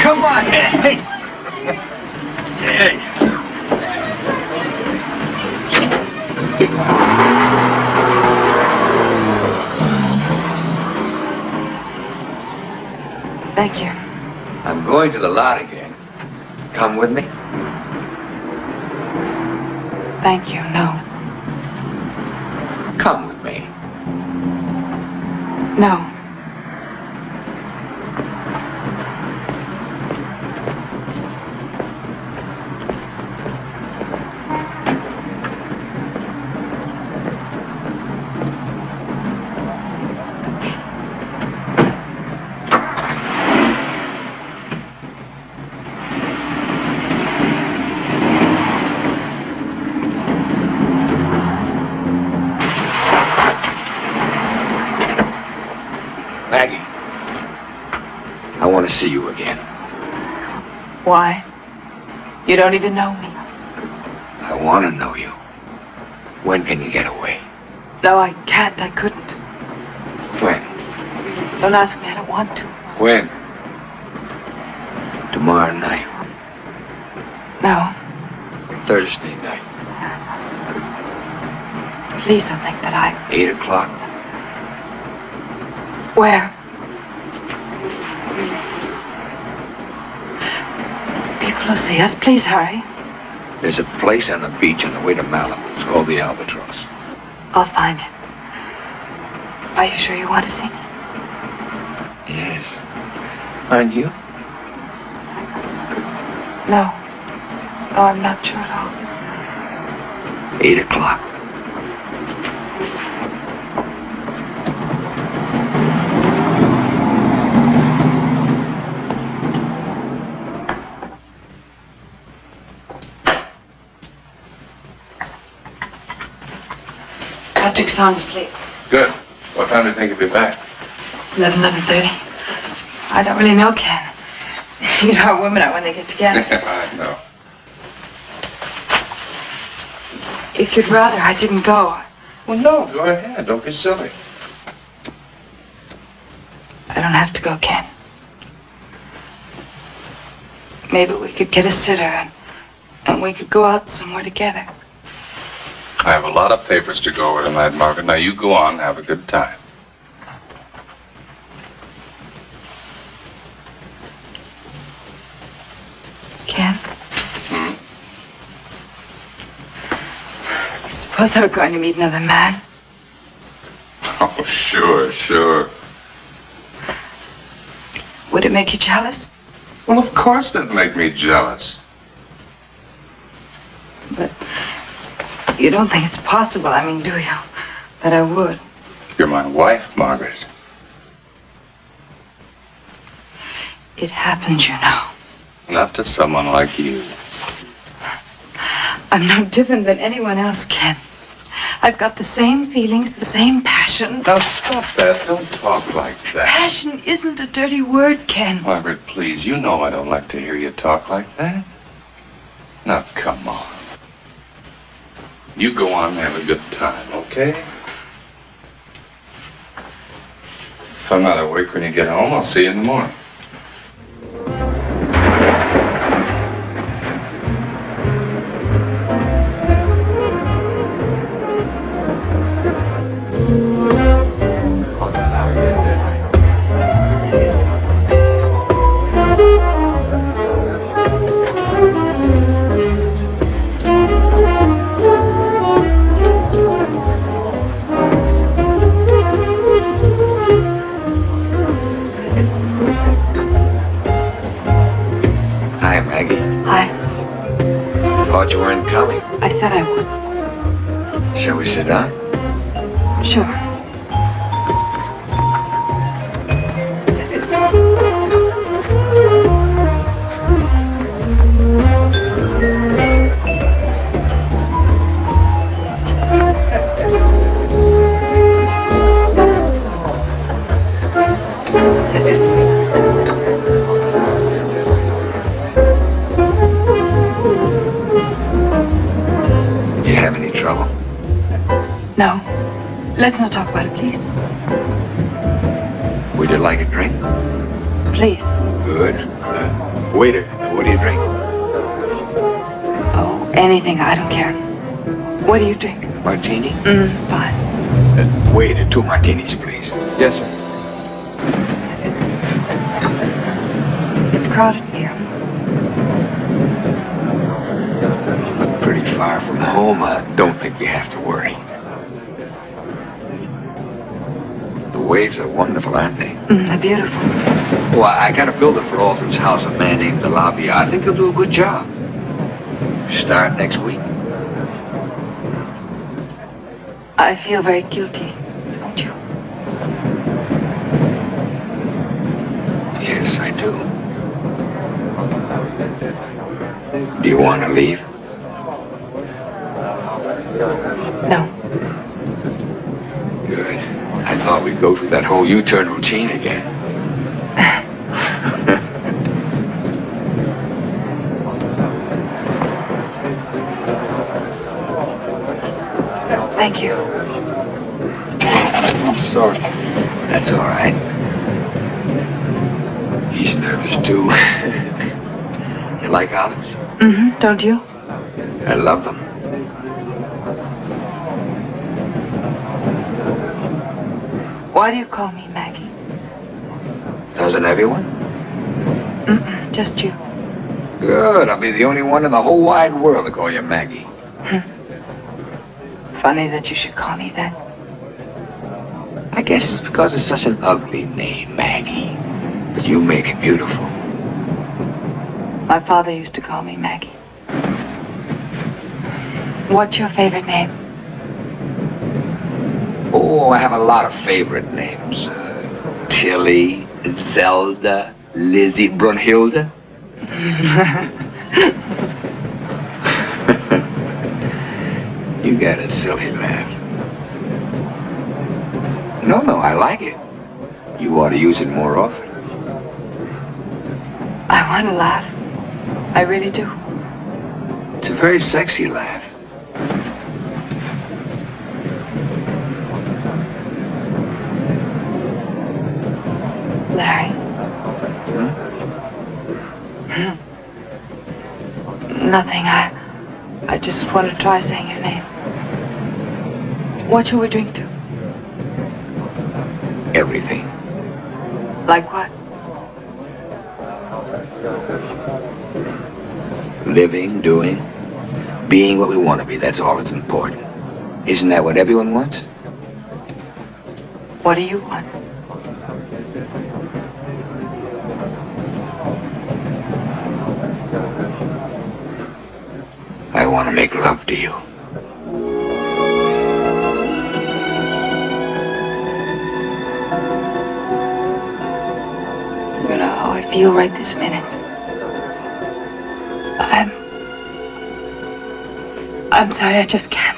[SPEAKER 4] Come on, hey! Hey!
[SPEAKER 8] Thank you.
[SPEAKER 5] I'm going to the lot again. Come with me?
[SPEAKER 8] Thank you, no.
[SPEAKER 5] Come with me.
[SPEAKER 8] No.
[SPEAKER 4] Maggie, I want to see you again.
[SPEAKER 8] Why? You don't even know me.
[SPEAKER 4] I want to know you. When can you get away?
[SPEAKER 8] No, I can't. I couldn't.
[SPEAKER 4] When?
[SPEAKER 8] Don't ask me. I don't want to.
[SPEAKER 4] When? Tomorrow night.
[SPEAKER 8] No.
[SPEAKER 4] Thursday night.
[SPEAKER 8] Please don't think that I...
[SPEAKER 4] 8 o'clock.
[SPEAKER 8] Where? People will see us. Please hurry.
[SPEAKER 4] There's a place on the beach on the way to Malibu. It's called the Albatross.
[SPEAKER 6] I'll find it. Are you sure you want to see me?
[SPEAKER 4] Yes. Aren't you?
[SPEAKER 6] No. No, I'm not sure at all.
[SPEAKER 4] 8 o'clock.
[SPEAKER 6] Patrick's sound asleep.
[SPEAKER 5] Good. What time do you think you'll be back?
[SPEAKER 6] 11:30. I don't really know, Ken. You know how women are when they get together.
[SPEAKER 5] I know.
[SPEAKER 6] If you'd rather I didn't go.
[SPEAKER 5] Well, no, go ahead. Don't be silly.
[SPEAKER 6] I don't have to go, Ken. Maybe we could get a sitter and we could go out somewhere together.
[SPEAKER 5] I have a lot of papers to go over tonight, Margaret. Now you go on, have a good time.
[SPEAKER 6] Ken? Suppose I were going to meet another man.
[SPEAKER 5] Oh, sure.
[SPEAKER 6] Would it make you jealous?
[SPEAKER 5] Well, of course that'd make me jealous.
[SPEAKER 6] But you don't think it's possible, I mean, do you? That I would.
[SPEAKER 5] You're my wife, Margaret.
[SPEAKER 6] It happens, you know.
[SPEAKER 5] Not to someone like you.
[SPEAKER 6] I'm no different than anyone else, Ken. I've got the same feelings, the same passion.
[SPEAKER 5] Now stop that. Don't talk like that.
[SPEAKER 6] Passion isn't a dirty word, Ken.
[SPEAKER 5] Margaret, please, you know I don't like to hear you talk like that. Now, come on. You go on and have a good time, okay? If I'm not awake when you get home, I'll see you in the morning.
[SPEAKER 4] You weren't coming.
[SPEAKER 6] I said I would.
[SPEAKER 4] Shall we sit down?
[SPEAKER 6] Sure. No. Let's not talk about it, please.
[SPEAKER 4] Would you like a drink?
[SPEAKER 6] Please.
[SPEAKER 4] Good. Waiter, what do you drink?
[SPEAKER 6] Oh, anything. I don't care. What do you drink?
[SPEAKER 4] Martini?
[SPEAKER 6] Fine.
[SPEAKER 4] Waiter, 2 martinis, please.
[SPEAKER 5] Yes, sir.
[SPEAKER 6] It's crowded here.
[SPEAKER 4] Look pretty far from home. I don't think we have to worry. The waves are wonderful, aren't they?
[SPEAKER 6] They're beautiful.
[SPEAKER 4] Well, I got a builder for Alfred's house, a man named DeLabia. I think he'll do a good job. Start next week.
[SPEAKER 6] I feel very guilty, don't you?
[SPEAKER 4] Yes, I do. Do you want to leave?
[SPEAKER 6] No.
[SPEAKER 4] Good. I thought we'd go through that whole U-turn routine again.
[SPEAKER 6] Thank you.
[SPEAKER 5] I'm sorry.
[SPEAKER 4] That's all right. He's nervous, too. You like olives?
[SPEAKER 6] Don't you?
[SPEAKER 4] I love them.
[SPEAKER 6] Why do you call me Maggie?
[SPEAKER 4] Doesn't everyone?
[SPEAKER 6] Just you.
[SPEAKER 4] Good. I'll be the only one in the whole wide world to call you Maggie.
[SPEAKER 8] funny that you should call me that?
[SPEAKER 4] I guess it's because it's such an ugly name, Maggie. But you make it beautiful.
[SPEAKER 8] My father used to call me Maggie. What's your favorite name?
[SPEAKER 4] Oh, I have a lot of favorite names. Tilly, Zelda, Lizzie, Brunhilde. You got a silly laugh. No, I like it. You ought to use it more often.
[SPEAKER 8] I want to laugh. I really do.
[SPEAKER 4] It's a very sexy laugh.
[SPEAKER 8] Larry. Nothing. I just want to try saying your name. What shall we drink to?
[SPEAKER 4] Everything.
[SPEAKER 8] Like what?
[SPEAKER 4] Living, doing, being what we want to be. That's all that's important. Isn't that what everyone wants?
[SPEAKER 8] What do you want?
[SPEAKER 4] I want to make love to you.
[SPEAKER 8] You know how I feel right this minute. I'm sorry, I just can't.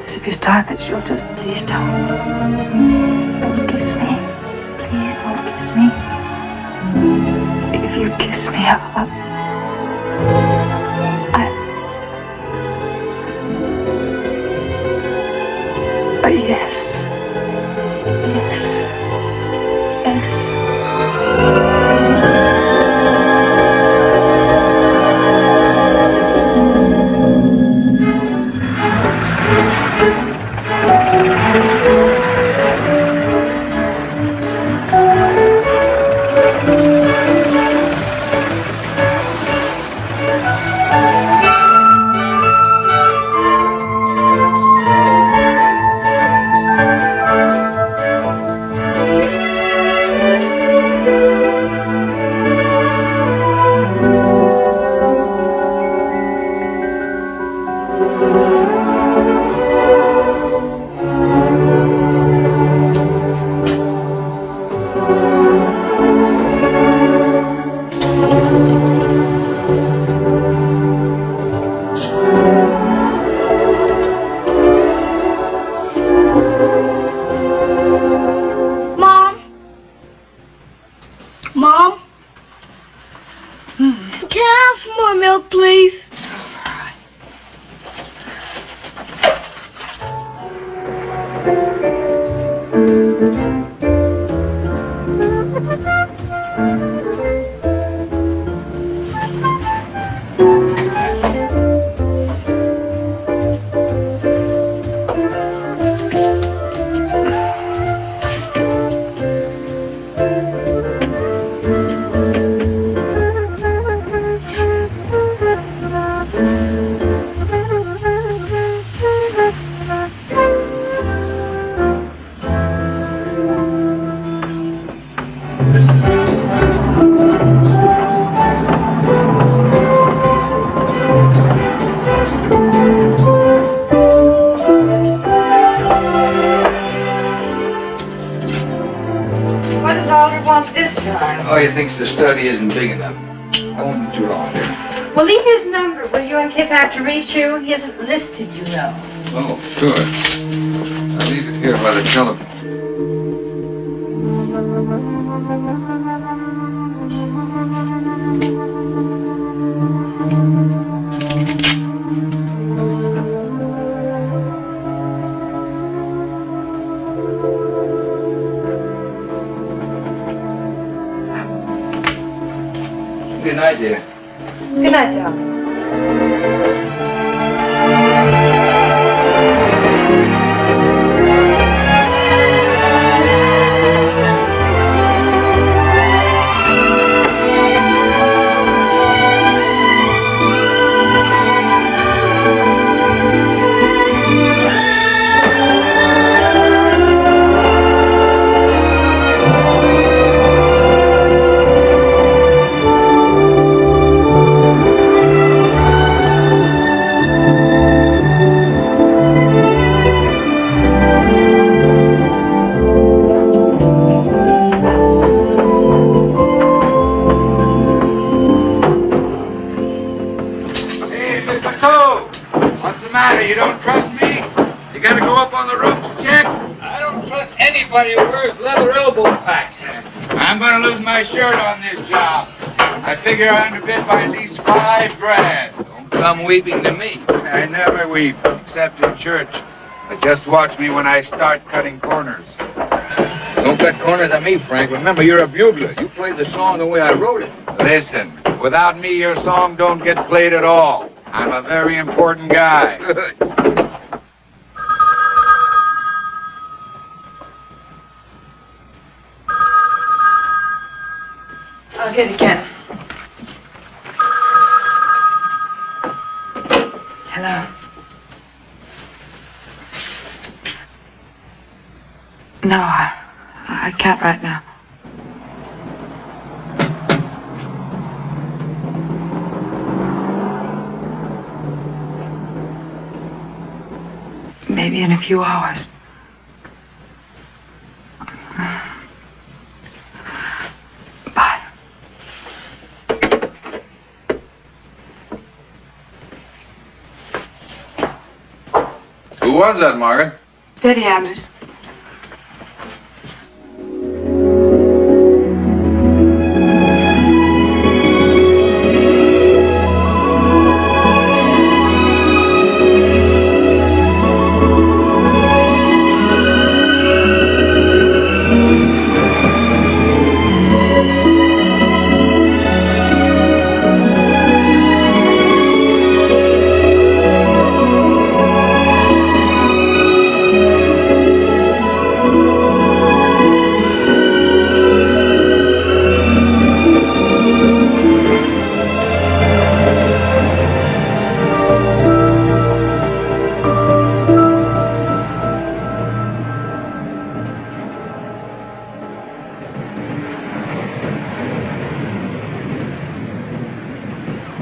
[SPEAKER 8] If you start this, you'll just please don't. Don't kiss me. Please don't kiss me. If you kiss me, yes. Yes. Yes.
[SPEAKER 2] Mom? Can I have some more milk, please?
[SPEAKER 1] Lawyer thinks the study isn't big enough. I won't be too long there.
[SPEAKER 9] Well, leave his number, will you, in case I have to reach you? He isn't listed, you know.
[SPEAKER 1] Oh, sure. I'll leave it here by the telephone. Good night, dear.
[SPEAKER 9] Good night, darling.
[SPEAKER 4] You don't trust me? You gotta go up on the roof to check? I don't trust anybody who wears leather elbow patch. I'm gonna lose my shirt on this job. I figure I underbid by at least $5,000. Don't come weeping to me. I never weep, except in church. But just watch me when I start cutting corners.
[SPEAKER 1] Don't cut corners on me, Frank. Remember, you're a bugler. You played the song the way I wrote it.
[SPEAKER 4] Listen, without me, your song don't get played at all. I'm a very important guy.
[SPEAKER 1] Good.
[SPEAKER 6] I'll get it again. Hello. No, I can't right now. Maybe in a few hours. Bye.
[SPEAKER 4] Who was that, Margaret?
[SPEAKER 6] Betty Anders.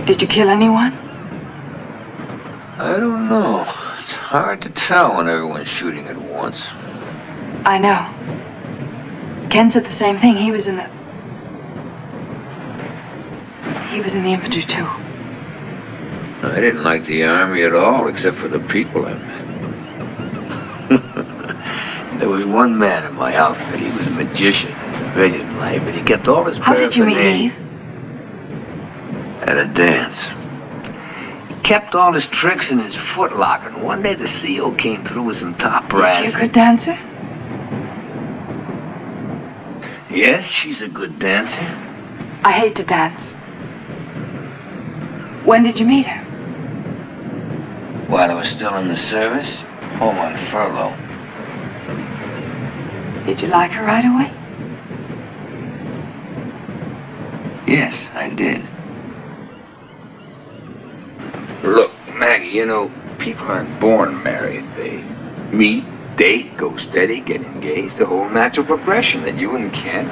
[SPEAKER 6] Did you kill anyone?
[SPEAKER 1] I don't know. It's hard to tell when everyone's shooting at once.
[SPEAKER 6] I know. Ken said the same thing. He was in the infantry, too.
[SPEAKER 1] I didn't like the army at all, except for the people I met. There was one man in my outfit. He was a magician in civilian life, and he kept all his
[SPEAKER 6] How did you meet
[SPEAKER 1] paraphernalia
[SPEAKER 6] Eve?
[SPEAKER 1] at a dance. He kept all his tricks in his footlocker, and one day the CO came through with some top brass.
[SPEAKER 6] Is she a good dancer?
[SPEAKER 1] Yes, she's a good dancer.
[SPEAKER 6] I hate to dance. When did you meet her?
[SPEAKER 1] While I was still in the service, home on furlough.
[SPEAKER 6] Did you like her right away?
[SPEAKER 1] Yes, I did. Look, Maggie, you know, people aren't born married. They meet, date, go steady, get engaged, the whole natural progression that you and Ken.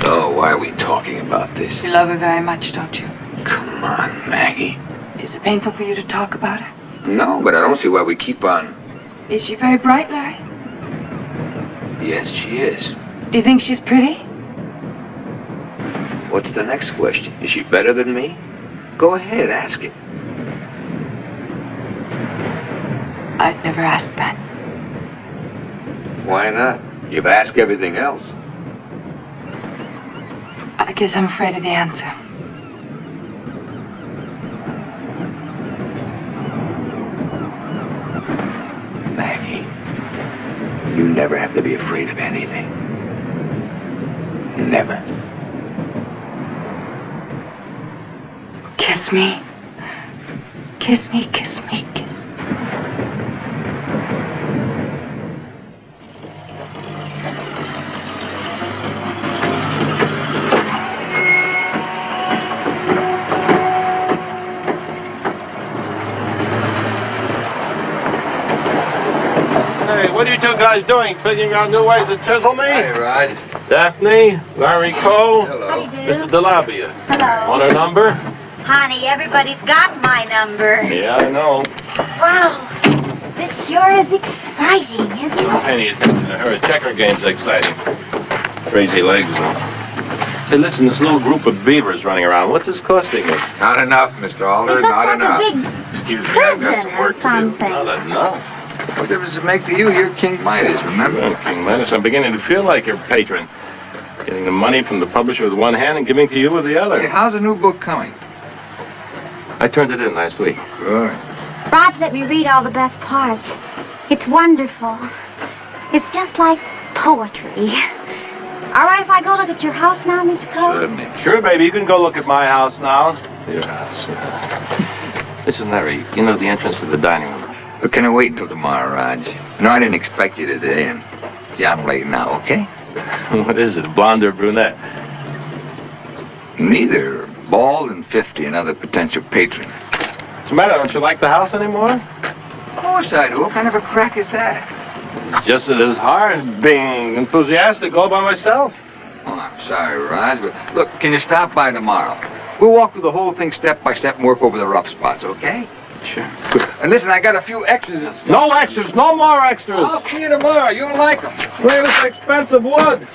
[SPEAKER 1] Oh, why are we talking about this?
[SPEAKER 6] You love her very much, don't you?
[SPEAKER 1] Come on, Maggie.
[SPEAKER 6] Is it painful for you to talk about her?
[SPEAKER 1] No, but I don't see why we keep on.
[SPEAKER 6] Is she very bright, Larry?
[SPEAKER 1] Yes, she is.
[SPEAKER 6] Do you think she's pretty?
[SPEAKER 5] What's the next question? Is she better than me? Go ahead, ask it.
[SPEAKER 9] I'd never asked that.
[SPEAKER 5] Why not? You've asked everything else.
[SPEAKER 9] I guess I'm afraid of the answer.
[SPEAKER 5] Maggie, you never have to be afraid of anything. Never.
[SPEAKER 9] Kiss me. Kiss me, kiss me, kiss me.
[SPEAKER 3] Hey, what are you two guys doing? Figuring out new ways to chisel me?
[SPEAKER 5] Hey, Rod.
[SPEAKER 3] Daphne, Larry Cole,
[SPEAKER 5] Hello.
[SPEAKER 3] Mr. DeLabia.
[SPEAKER 10] Hello.
[SPEAKER 3] Want her number?
[SPEAKER 10] Honey, everybody's got my number.
[SPEAKER 3] Yeah, I know.
[SPEAKER 10] Wow. This sure is exciting, isn't
[SPEAKER 3] Don't
[SPEAKER 10] it?
[SPEAKER 3] pay any attention to her. A checker game's exciting. Crazy legs, though. Say, listen, this little group of beavers running around, what's this costing you?
[SPEAKER 4] Not enough, Mr.
[SPEAKER 10] It
[SPEAKER 4] Alder,
[SPEAKER 10] looks
[SPEAKER 4] not
[SPEAKER 10] like
[SPEAKER 4] enough.
[SPEAKER 10] a big
[SPEAKER 3] Excuse me, I've got
[SPEAKER 10] prison
[SPEAKER 3] some
[SPEAKER 10] or
[SPEAKER 3] work to do.
[SPEAKER 10] something.
[SPEAKER 3] Not enough.
[SPEAKER 4] What difference does it make to you? You're King Midas, remember?
[SPEAKER 3] Well, King Midas, I'm beginning to feel like your patron. Getting the money from the publisher with one hand and giving to you with the
[SPEAKER 4] Say,
[SPEAKER 3] other.
[SPEAKER 4] how's the new book coming?
[SPEAKER 3] I turned it in last week.
[SPEAKER 4] Good.
[SPEAKER 10] Raj let me read all the best parts. It's wonderful. It's just like poetry. All right if I go look at your house now, Mr. Cole?
[SPEAKER 4] Certainly.
[SPEAKER 3] Sure, baby, you can go look at my house now. Your house. Listen, Larry, you know the entrance to the dining room.
[SPEAKER 4] Look, can I wait until tomorrow, Raj? No, I didn't expect you today, and yeah, I'm late now, okay?
[SPEAKER 3] What is it, a blonde or brunette?
[SPEAKER 4] Neither. Bald and 50, another potential patron.
[SPEAKER 3] What's the matter? Don't you like the house anymore?
[SPEAKER 4] Of course I do. What kind of a crack is that?
[SPEAKER 3] It's just that it's hard being enthusiastic all by myself.
[SPEAKER 4] Oh, I'm sorry, Raj, but look, can you stop by tomorrow? We'll walk through the whole thing step by step and work over the rough spots, okay?
[SPEAKER 3] Sure.
[SPEAKER 4] Good. And listen, I got a few extras.
[SPEAKER 3] No extras, no more extras.
[SPEAKER 4] I'll see you tomorrow. You'll like them.
[SPEAKER 3] Play this expensive wood.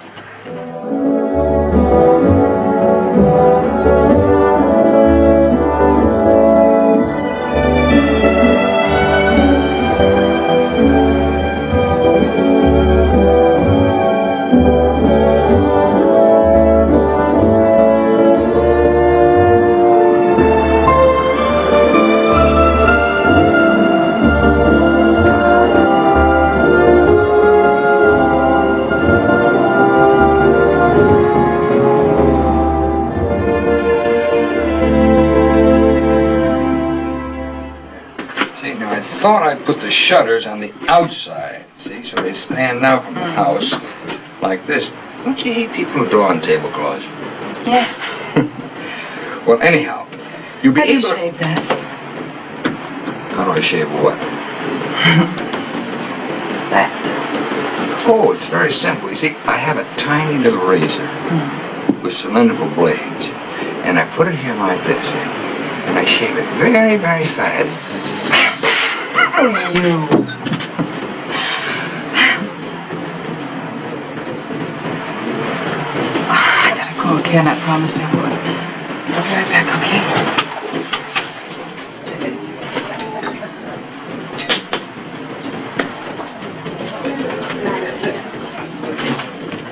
[SPEAKER 4] See, now I thought I'd put the shutters on the outside, see, so they stand out from the house like this. Don't you hate people who draw on tablecloths?
[SPEAKER 9] Yes.
[SPEAKER 4] Well, anyhow, you'll be
[SPEAKER 9] How do you
[SPEAKER 4] able to...
[SPEAKER 9] shave that?
[SPEAKER 4] How do I shave what?
[SPEAKER 9] That.
[SPEAKER 4] Oh, it's very simple. You see, I have a tiny little razor with cylindrical blades, and I put it here like this, and I shave it very, very fast.
[SPEAKER 9] I gotta go again. I promised I would. I'll be right back, okay?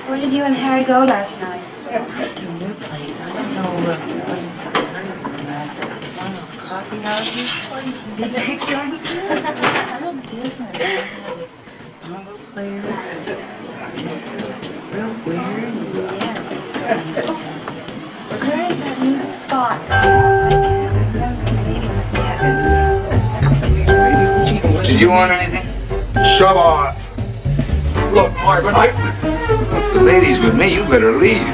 [SPEAKER 10] Where did you and Harry go last night?
[SPEAKER 11] To a new place. I don't know where it's one of those coffee houses.
[SPEAKER 10] Big joints?
[SPEAKER 11] Real different. Bongo players. Just real weird.
[SPEAKER 10] Where is that new spot?
[SPEAKER 4] Did you want anything?
[SPEAKER 12] Shove off. Look, Marvin,
[SPEAKER 4] Look, the lady's with me. You better leave.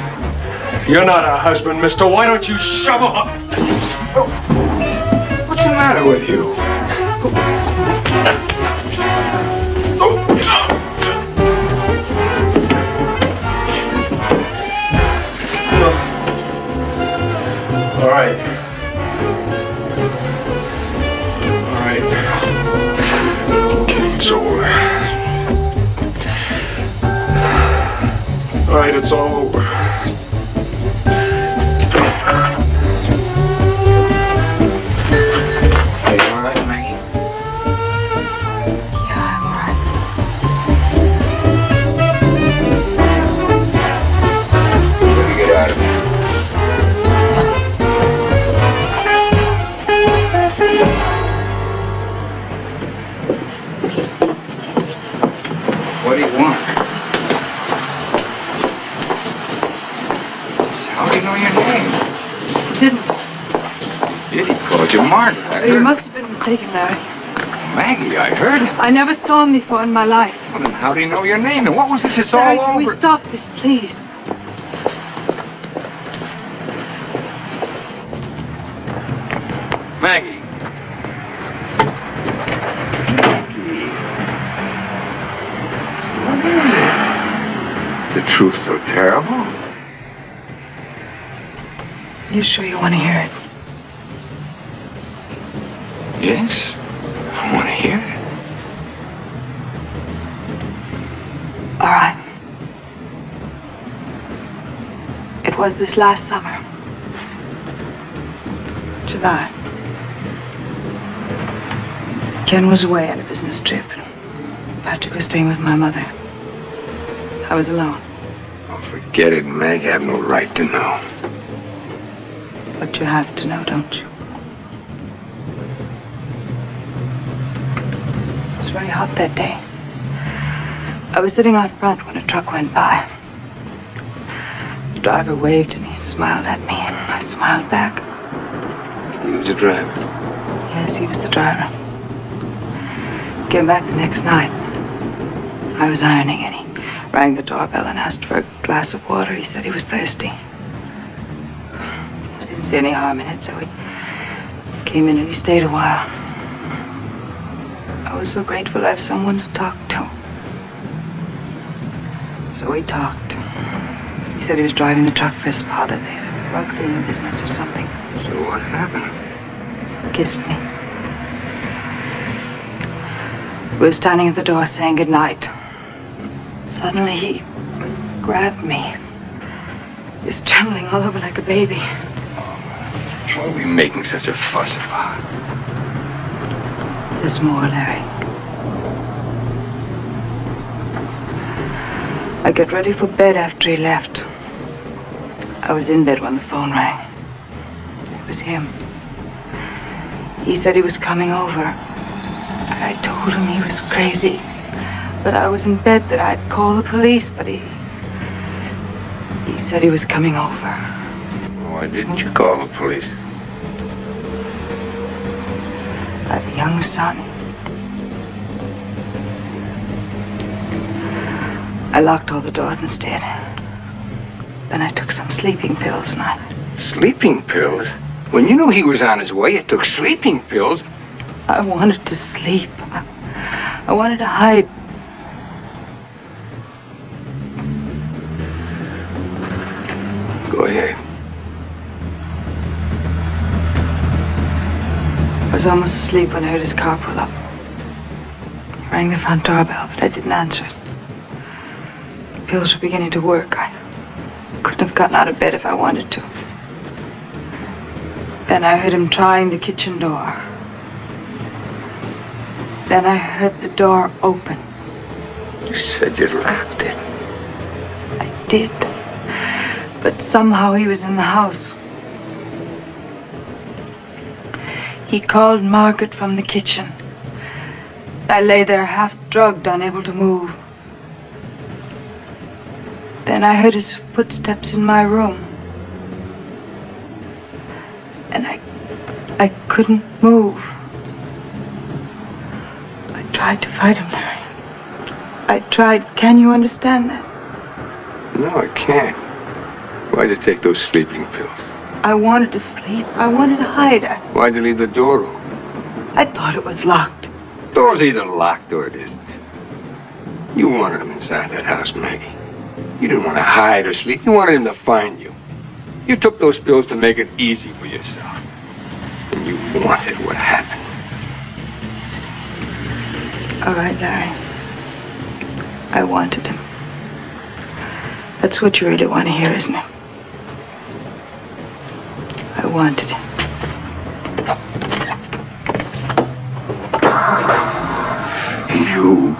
[SPEAKER 12] you're not a husband, mister. Why don't you shove off?
[SPEAKER 4] What's the matter with you?
[SPEAKER 12] All right. All right. Okay, it's over. All right, it's all over.
[SPEAKER 4] Did he call you Martin? I heard.
[SPEAKER 13] You must have been mistaken, Larry.
[SPEAKER 4] Maggie, I heard him.
[SPEAKER 13] I never saw him before in my life.
[SPEAKER 4] Well, then how do you know your name? And what was this? It's
[SPEAKER 13] Larry,
[SPEAKER 4] all
[SPEAKER 13] can
[SPEAKER 4] over.
[SPEAKER 13] we stop this, please?
[SPEAKER 4] Maggie. What is it? The truth so terrible?
[SPEAKER 13] You sure you want to hear it?
[SPEAKER 4] Yes. I want to hear it.
[SPEAKER 13] All right. It was this last summer. July. Ken was away on a business trip. Patrick was staying with my mother. I was alone.
[SPEAKER 4] Oh, forget it, Meg. I have no right to know.
[SPEAKER 13] But you have to know, don't you? It was very hot that day. I was sitting out front when a truck went by. The driver waved and he smiled at me. I smiled back.
[SPEAKER 4] He was the driver.
[SPEAKER 13] Yes, he was the driver. Came back the next night. I was ironing and he rang the doorbell and asked for a glass of water. He said he was thirsty. I didn't see any harm in it, so he came in and he stayed a while. I was so grateful to have someone to talk to. So we talked. He said he was driving the truck for his father. They had a rug cleaning business or something.
[SPEAKER 4] So what happened?
[SPEAKER 13] He kissed me. We were standing at the door saying goodnight. Suddenly he grabbed me. He was trembling all over like a baby.
[SPEAKER 4] What are we making such a fuss about?
[SPEAKER 13] There's more, Larry. I got ready for bed after he left. I was in bed when the phone rang. It was him. He said he was coming over. I told him he was crazy. But I was in bed that I'd call the police, but he said he was coming over.
[SPEAKER 4] Why didn't you call the police?
[SPEAKER 13] I have a young son. I locked all the doors instead. Then I took some sleeping pills and I...
[SPEAKER 4] Sleeping pills? When you knew he was on his way, you took sleeping pills?
[SPEAKER 13] I wanted to sleep. I wanted to hide.
[SPEAKER 4] Go ahead.
[SPEAKER 13] I was almost asleep when I heard his car pull up. He rang the front doorbell, but I didn't answer it. The pills were beginning to work. I couldn't have gotten out of bed if I wanted to. Then I heard him trying the kitchen door. Then I heard the door open.
[SPEAKER 4] You said you locked it.
[SPEAKER 13] I did. But somehow he was in the house. He called Margaret from the kitchen. I lay there half drugged, unable to move. Then I heard his footsteps in my room. And I couldn't move. I tried to fight him, Larry. I tried. Can you understand that?
[SPEAKER 4] No, I can't. Why'd you take those sleeping pills?
[SPEAKER 13] I wanted to sleep. I wanted to hide.
[SPEAKER 4] Why'd you leave the door open?
[SPEAKER 13] I thought it was locked.
[SPEAKER 4] Door's either locked or it isn't. You wanted him inside that house, Maggie. You didn't want to hide or sleep. You wanted him to find you. You took those pills to make it easy for yourself. And you wanted what happened.
[SPEAKER 13] All right, Larry. I wanted him. That's what you really want to hear, isn't it? I wanted him.
[SPEAKER 4] You.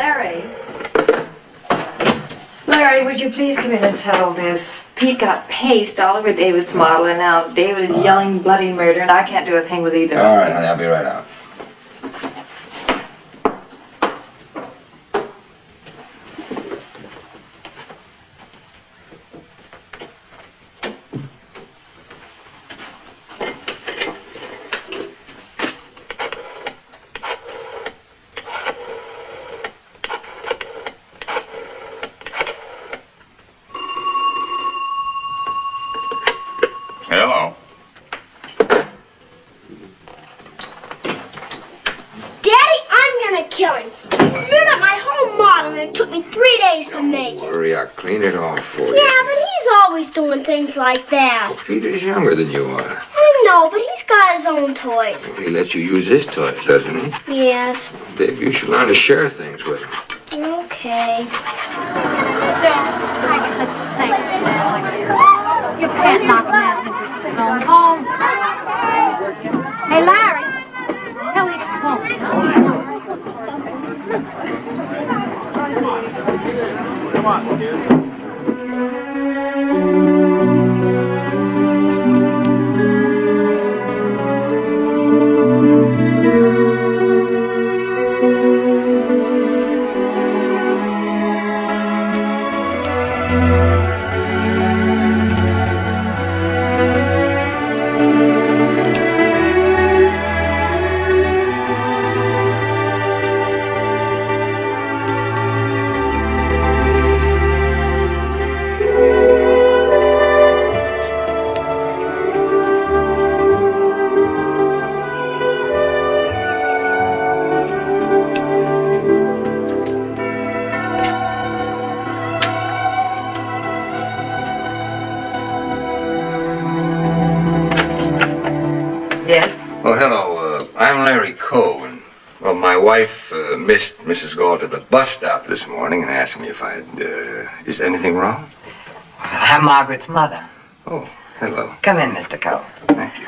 [SPEAKER 6] Larry. Larry, would you please come in and settle this? Pete got paste all over David's model, and now David is yelling bloody murder, and I can't do a thing with either.
[SPEAKER 4] All right, honey, I'll be right out.
[SPEAKER 3] Hello.
[SPEAKER 2] Daddy, I'm gonna kill him. He screwed up my whole model, and it took me 3 days to make it.
[SPEAKER 4] Worry, I'll clean it off for you.
[SPEAKER 2] Yeah, but he's always doing things like that.
[SPEAKER 4] Peter's younger than you are.
[SPEAKER 2] I know, but he's got his own toys.
[SPEAKER 4] He lets you use his toys, doesn't he?
[SPEAKER 2] Yes.
[SPEAKER 4] Babe, you should learn to share things with him.
[SPEAKER 2] Okay.
[SPEAKER 7] You can't knock a man's interest in his own home. Hey, Larry. Tell me if you won't.
[SPEAKER 3] Come on, kid.
[SPEAKER 8] Yes?
[SPEAKER 4] Oh, hello. I'm Larry Coe, and, well, my wife missed Mrs. Galt at the bus stop this morning and asked me if is anything wrong?
[SPEAKER 8] I'm Margaret's mother.
[SPEAKER 4] Oh, hello.
[SPEAKER 8] Come in, Mr. Coe.
[SPEAKER 4] Thank you.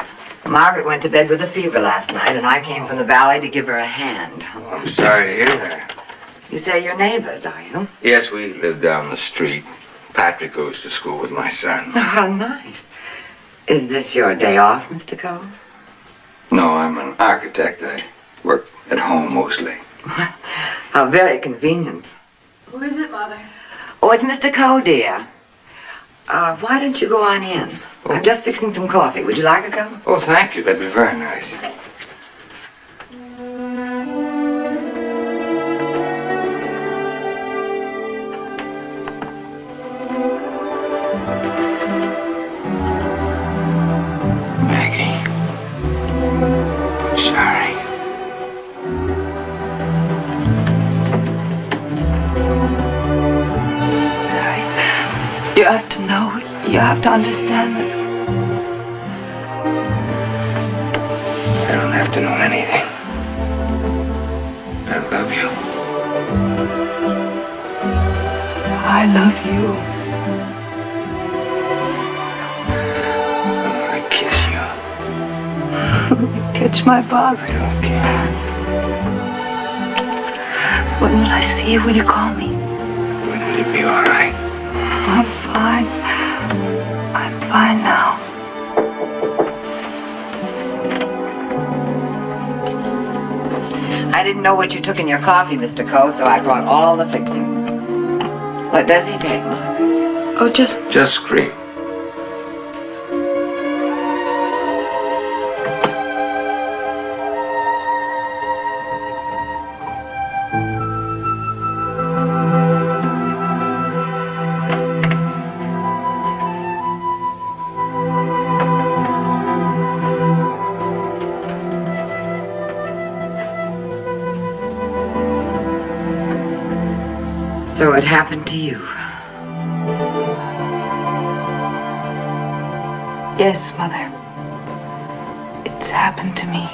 [SPEAKER 8] Margaret went to bed with a fever last night, and I came from the valley to give her a hand.
[SPEAKER 4] Oh, I'm sorry to hear that.
[SPEAKER 8] You say you're neighbors, are you?
[SPEAKER 4] Yes, we live down the street. Patrick goes to school with my son.
[SPEAKER 8] Oh, how nice. Is this your day off, Mr. Coe?
[SPEAKER 4] No, I'm an architect. I work at home mostly.
[SPEAKER 8] How very convenient.
[SPEAKER 13] Who is it, Mother?
[SPEAKER 8] Oh, it's Mr. Coe, dear. Why don't you go on in? I'm just fixing some coffee. Would you like a cup?
[SPEAKER 4] Oh, thank you. That'd be very nice. Maggie. I'm sorry.
[SPEAKER 13] You have to know, you have to understand that.
[SPEAKER 4] I don't have to know anything. I love you.
[SPEAKER 13] I love you.
[SPEAKER 4] I want to kiss you.
[SPEAKER 13] Catch my bug.
[SPEAKER 4] I don't care.
[SPEAKER 13] When will I see you? Will you call me?
[SPEAKER 4] When will it be all right?
[SPEAKER 13] I'm fine. I'm fine now.
[SPEAKER 8] I didn't know what you took in your coffee, Mr. Coe, so I brought all the fixings. What does he take, Margaret?
[SPEAKER 13] Oh,
[SPEAKER 4] Just cream.
[SPEAKER 8] So it happened to you.
[SPEAKER 13] Yes, Mother. It's happened to me.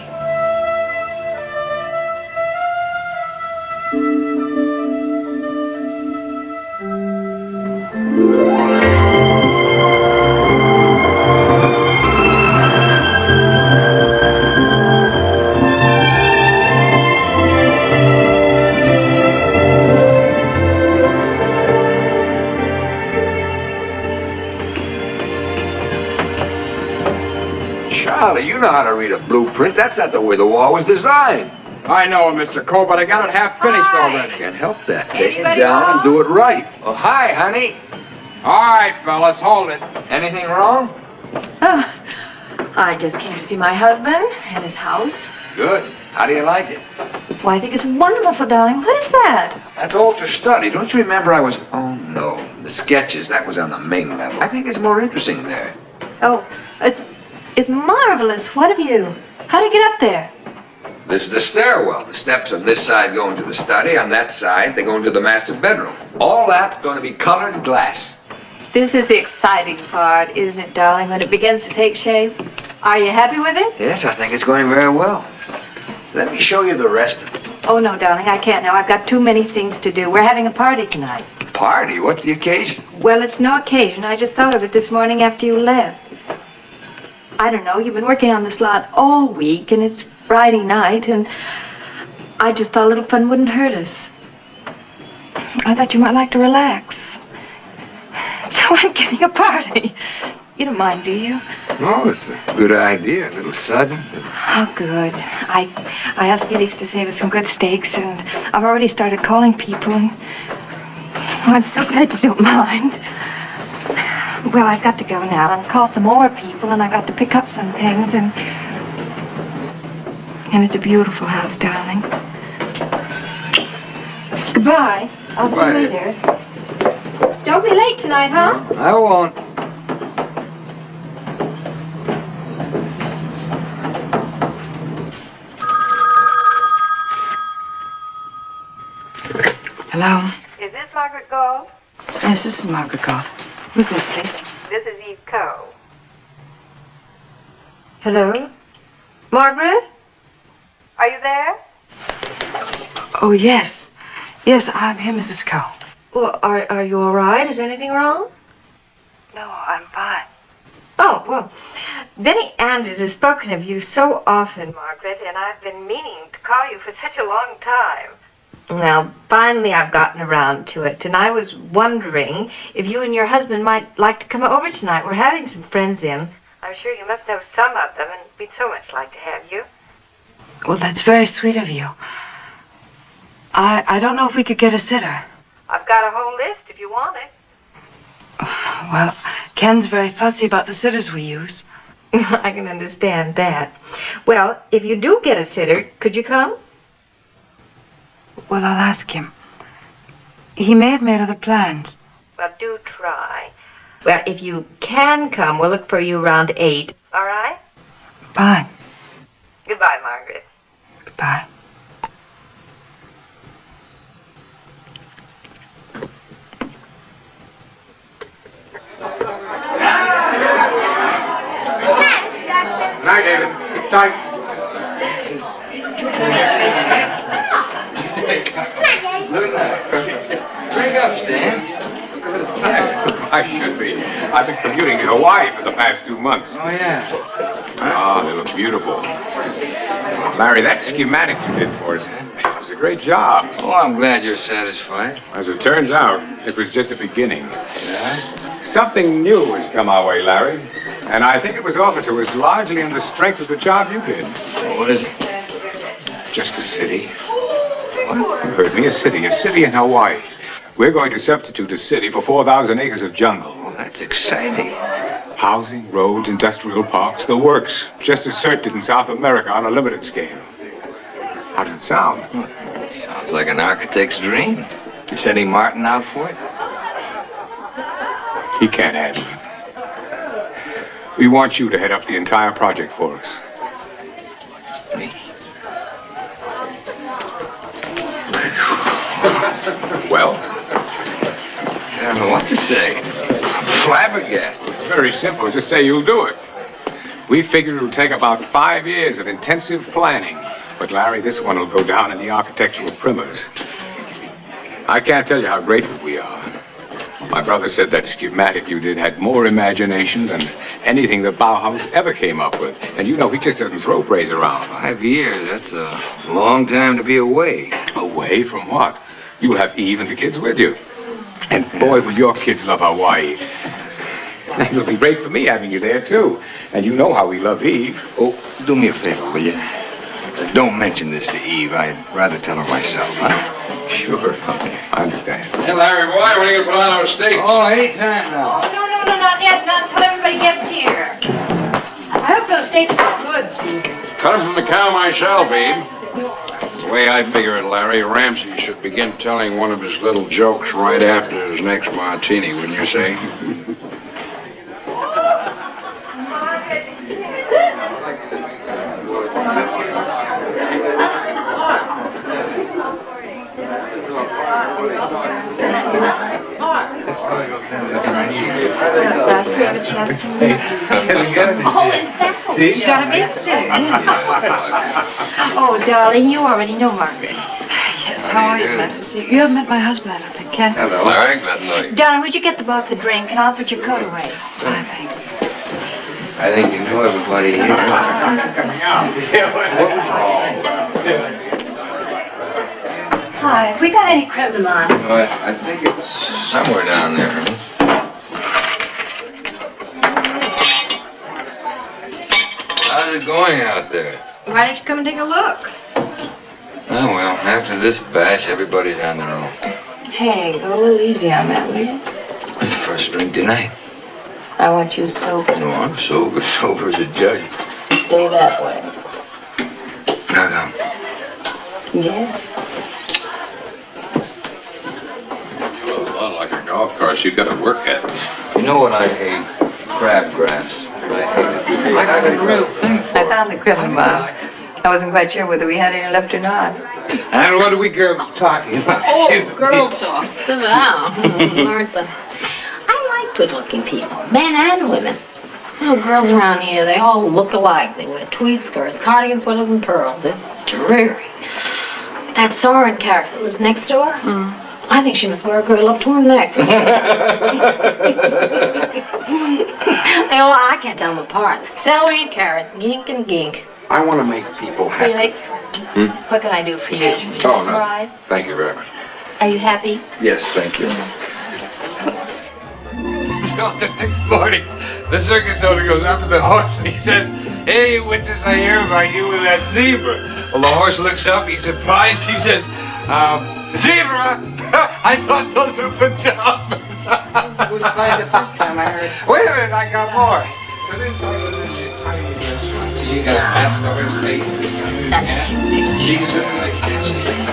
[SPEAKER 4] Golly, you know how to read a blueprint. That's not the way the wall was designed.
[SPEAKER 14] I know, Mr. Cole, but I got it half finished already.
[SPEAKER 4] Can't help that. Take it down and do it right. Oh, hi, honey.
[SPEAKER 14] All right, fellas, hold it.
[SPEAKER 4] Anything wrong?
[SPEAKER 9] Oh, I just came to see my husband and his house.
[SPEAKER 4] Good. How do you like it?
[SPEAKER 9] Well, I think it's wonderful, darling. What is that?
[SPEAKER 4] That's all to study. Don't you remember I was... Oh, no. The sketches, that was on the main level. I think it's more interesting there.
[SPEAKER 9] Oh, it's marvelous. What of you? How do you get up there?
[SPEAKER 4] This is the stairwell. The steps on this side go into the study. On that side, they go into the master bedroom. All that's going to be colored glass.
[SPEAKER 9] This is the exciting part, isn't it, darling, when it begins to take shape? Are you happy with it?
[SPEAKER 4] Yes, I think it's going very well. Let me show you the rest of it.
[SPEAKER 9] Oh, no, darling, I can't now. I've got too many things to do. We're having a party tonight.
[SPEAKER 4] Party? What's the occasion?
[SPEAKER 9] Well, it's no occasion. I just thought of it this morning after you left. I don't know. You've been working on this lot all week, and it's Friday night, and I just thought a little fun wouldn't hurt us. I thought you might like to relax. So I'm giving a party. You don't mind, do you?
[SPEAKER 4] No, it's a good idea. A little sudden.
[SPEAKER 9] Oh, good. I asked Felix to save us some good steaks, and I've already started calling people, and I'm so glad you don't mind. Well, I've got to go now and call some more people, and I've got to pick up some things, and it's a beautiful house, darling. Goodbye. I'll see you later. Don't be late tonight, huh?
[SPEAKER 4] I won't.
[SPEAKER 13] Hello?
[SPEAKER 6] Is this Margaret Gold?
[SPEAKER 13] Yes, this is Margaret Gold. Who's this, please?
[SPEAKER 6] This is Eve Coe.
[SPEAKER 9] Hello? Margaret?
[SPEAKER 6] Are you there?
[SPEAKER 13] Oh, yes. Yes, I'm here, Mrs. Cole.
[SPEAKER 9] Well, are you all right? Is anything wrong?
[SPEAKER 13] No, I'm fine.
[SPEAKER 9] Oh, well, Benny Anders has spoken of you so often, Margaret, and I've been meaning to call you for such a long time. Well, finally I've gotten around to it, and I was wondering if you and your husband might like to come over tonight. We're having some friends in. I'm sure you must know some of them, and we'd so much like to have you.
[SPEAKER 13] Well, that's very sweet of you. I don't know if we could get a sitter.
[SPEAKER 6] I've got a whole list if you want it.
[SPEAKER 13] Well, Ken's very fussy about the sitters we use.
[SPEAKER 9] I can understand that. Well, if you do get a sitter, could you come?
[SPEAKER 13] Well, I'll ask him. He may have made other plans.
[SPEAKER 9] Well, do try. Well, if you can come, we'll look for you around 8. All right?
[SPEAKER 13] Fine.
[SPEAKER 9] Goodbye, Margaret.
[SPEAKER 13] Goodbye.
[SPEAKER 14] Night, David. It's time.
[SPEAKER 4] Drink up, Stan. Look a little tired.
[SPEAKER 14] I should be. I've been commuting to Hawaii for the past 2 months.
[SPEAKER 4] Oh, yeah.
[SPEAKER 14] Ah, they look beautiful. Larry, that schematic you did for us was a great job.
[SPEAKER 1] Oh, I'm glad you're satisfied.
[SPEAKER 14] As it turns out, it was just a beginning.
[SPEAKER 1] Yeah?
[SPEAKER 14] Something new has come our way, Larry. And I think it was offered to us largely on the strength of the job you did.
[SPEAKER 1] Well, what is it?
[SPEAKER 14] Just a city. What? You heard me, a city in Hawaii. We're going to substitute a city for 4,000 acres of jungle.
[SPEAKER 1] Well, that's exciting.
[SPEAKER 14] Housing, roads, industrial parks, the works. Just as CERT did in South America on a limited scale. How does it sound?
[SPEAKER 1] Sounds like an architect's dream. You sending Martin out for it?
[SPEAKER 14] He can't handle it. We want you to head up the entire project for us.
[SPEAKER 1] Me?
[SPEAKER 14] Well?
[SPEAKER 1] I don't know what to say. I'm flabbergasted.
[SPEAKER 14] It's very simple. Just say you'll do it. We figure it'll take about 5 years of intensive planning. But, Larry, this one will go down in the architectural primers. I can't tell you how grateful we are. My brother said that schematic you did had more imagination than anything that Bauhaus ever came up with. And you know, he just doesn't throw praise around.
[SPEAKER 1] 5 years, that's a long time to be away.
[SPEAKER 14] Away from what? You'll have Eve and the kids with you. And boy, will your kids love Hawaii. And it'll be great for me having you there, too. And you know how we love Eve.
[SPEAKER 1] Oh, do me a favor, will you? Don't mention this to Eve. I'd rather tell her myself, huh?
[SPEAKER 14] Sure. Okay. I understand.
[SPEAKER 4] Hey, Larry, boy, when are you going to put on our steaks?
[SPEAKER 1] Oh, anytime now.
[SPEAKER 9] Oh, no, not yet. Not until everybody gets here. I hope those steaks are good.
[SPEAKER 4] Cut them from the cow myself, Eve. The way I figure it, Larry, Ramsey should begin telling one of his little jokes right after his next martini, wouldn't you say?
[SPEAKER 9] Last we have a chance to meet.
[SPEAKER 7] Oh, is that?
[SPEAKER 9] You got a babysitter. Oh, darling, you already know Margaret.
[SPEAKER 13] Yes, how are you? Nice to see you. You haven't met my husband, I don't think, Ken.
[SPEAKER 4] Hello, Larry. Glad to know you.
[SPEAKER 9] Darling, would you get the both a drink, and I'll put your coat away.
[SPEAKER 13] Thanks.
[SPEAKER 5] I think you know everybody here.
[SPEAKER 9] Hi, we got any creme de menthe?
[SPEAKER 5] I think it's somewhere down there. How's it going out there?
[SPEAKER 9] Why don't you come and take a look?
[SPEAKER 5] Oh, well, after this batch, everybody's on their own.
[SPEAKER 9] Hey, go a little easy on that, will you?
[SPEAKER 5] First drink tonight.
[SPEAKER 9] I want you sober.
[SPEAKER 5] No, I'm sober as a judge.
[SPEAKER 9] Stay that way.
[SPEAKER 5] Now, come.
[SPEAKER 9] Yes?
[SPEAKER 3] You look a lot like a golf course. You got to work at it.
[SPEAKER 5] You know what I hate? Crabgrass. I hate it. I got a real thing for
[SPEAKER 9] I found the creme de menthe. I wasn't quite sure whether we had any left or not.
[SPEAKER 5] And what are we girls talking about?
[SPEAKER 7] Oh, girl talk. Sit down. Learn some. I like good-looking people, men and women. You know, girls around here, they all look alike. They wear tweed skirts, cardigan sweaters, and pearls. It's dreary. That Soren character that lives next door, I think she must wear a girdle up to her neck. I can't tell them apart. Celery and carrots, gink and gink.
[SPEAKER 4] I want to make people happy.
[SPEAKER 9] Felix, what can I do for you?
[SPEAKER 4] Oh,
[SPEAKER 9] Mesmerized?
[SPEAKER 4] no. Thank you very much.
[SPEAKER 9] Are you happy?
[SPEAKER 4] Yes, thank you.
[SPEAKER 5] So the next morning, the circus owner goes up to the horse and he says, "Hey, witches, I hear about you and that zebra." Well, the horse looks up, he's surprised, he says, "Zebra? I thought those were pajamas."
[SPEAKER 11] It was funny the first time I heard.
[SPEAKER 5] Wait a minute, I got more. So this one was in shit. So you got a mask over his face.
[SPEAKER 7] That's cute.
[SPEAKER 5] Jesus.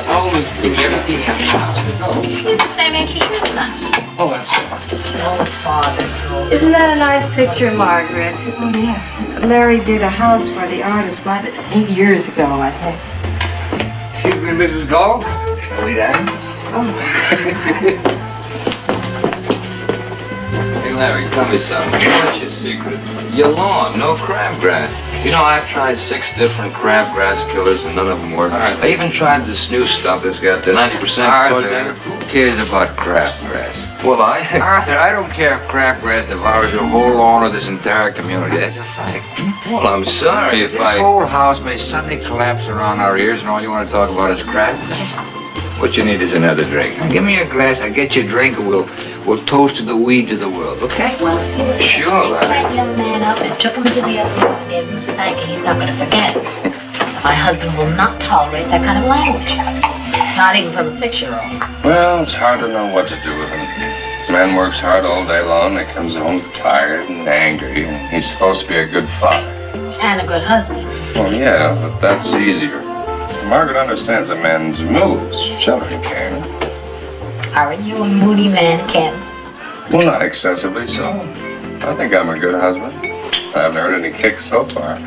[SPEAKER 5] Always keeps everything else.
[SPEAKER 7] He's the same age as your son.
[SPEAKER 5] Oh, that's good.
[SPEAKER 7] Oh, father.
[SPEAKER 9] Isn't that a nice picture, Margaret?
[SPEAKER 13] Oh, yeah.
[SPEAKER 9] Larry did a house for the artist 8 years ago, I think.
[SPEAKER 5] Excuse me, Mrs. Gold. Shall we dine? Hey, Larry, tell me something. What's your secret? Your lawn, no crabgrass. You know, I've tried 6 different crabgrass killers and none of them work. I even tried this new stuff that's got the 90% Arthur, who cares about crabgrass? Well, Arthur, I don't care if crabgrass devours your whole lawn or this entire community. That's a fact. Well, I'm sorry if this whole house may suddenly collapse around our ears and all you want to talk about is crabgrass. What you need is another drink. Now, give me a glass, I'll get you a drink, and we'll toast to the weeds of the world, okay?
[SPEAKER 7] Well, if you
[SPEAKER 5] Sure,
[SPEAKER 7] picked that young man up and took him into the other room and gave him a spanking, he's not going to forget. My husband will not tolerate that kind of language. Not even from a 6-year-old.
[SPEAKER 4] Well, it's hard to know what to do with him. Man works hard all day long, and he comes home tired and angry, and he's supposed to be a good father.
[SPEAKER 7] And a good husband.
[SPEAKER 4] Well, yeah, but that's easier. Margaret understands a man's moods. Children can.
[SPEAKER 7] Aren't you a moody man, Ken?
[SPEAKER 4] Well, not excessively so. I think I'm a good husband. I haven't heard any kicks so far.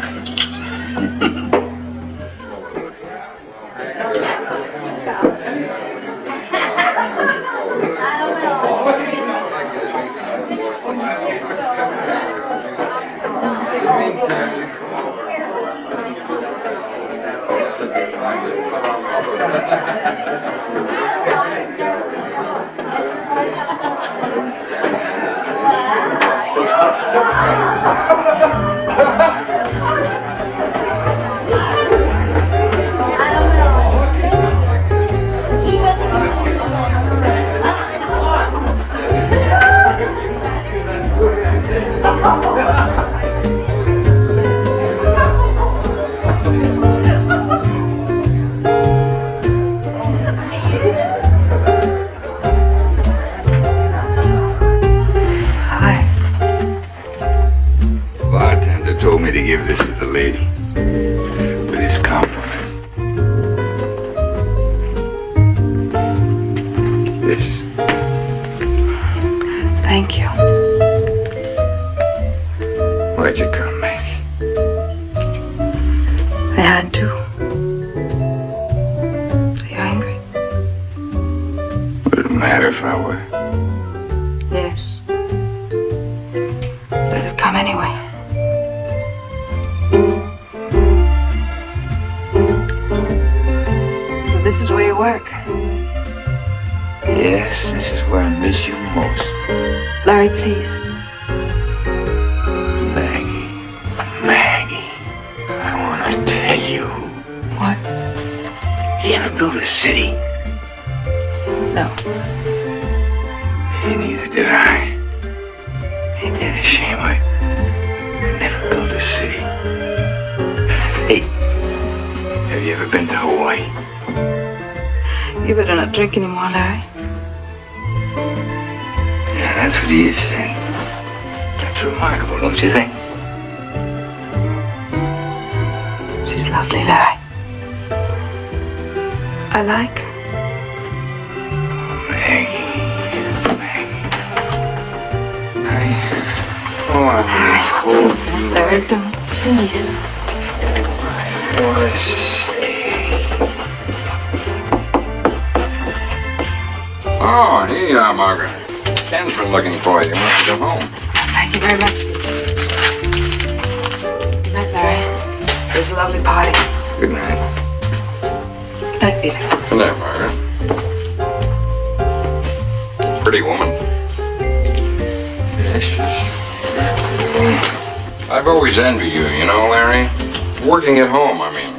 [SPEAKER 4] Why'd you come, Maggie?
[SPEAKER 13] I had to. Are you angry?
[SPEAKER 4] Would it matter if I were?
[SPEAKER 13] Yes. Let it come anyway. So this is where you work?
[SPEAKER 1] Yes, this is where I miss you most.
[SPEAKER 13] Larry, please.
[SPEAKER 1] Maggie, I want to tell you.
[SPEAKER 13] What?
[SPEAKER 1] You ever build a city?
[SPEAKER 13] No.
[SPEAKER 1] Neither did I. Ain't that a shame? I never built a city. Hey, have you ever been to Hawaii?
[SPEAKER 13] You better not drink anymore, Larry.
[SPEAKER 1] Yeah, that's what Eve said. That's remarkable, don't you think?
[SPEAKER 13] She's lovely, Larry. I like her.
[SPEAKER 1] Maggie. I want to hold you.
[SPEAKER 13] Larry, don't. Please.
[SPEAKER 1] I want to stay.
[SPEAKER 14] Oh, here you are, Margaret. Ken's been looking for you. Why don't you go home?
[SPEAKER 13] Thank you very much, Felix. Good night, Larry. It was a lovely party.
[SPEAKER 1] Good night.
[SPEAKER 13] Good night, Felix.
[SPEAKER 14] Good night, Margaret. Pretty woman.
[SPEAKER 1] Yes, she's
[SPEAKER 14] I've always envied you, you know, Larry. Working at home, I mean.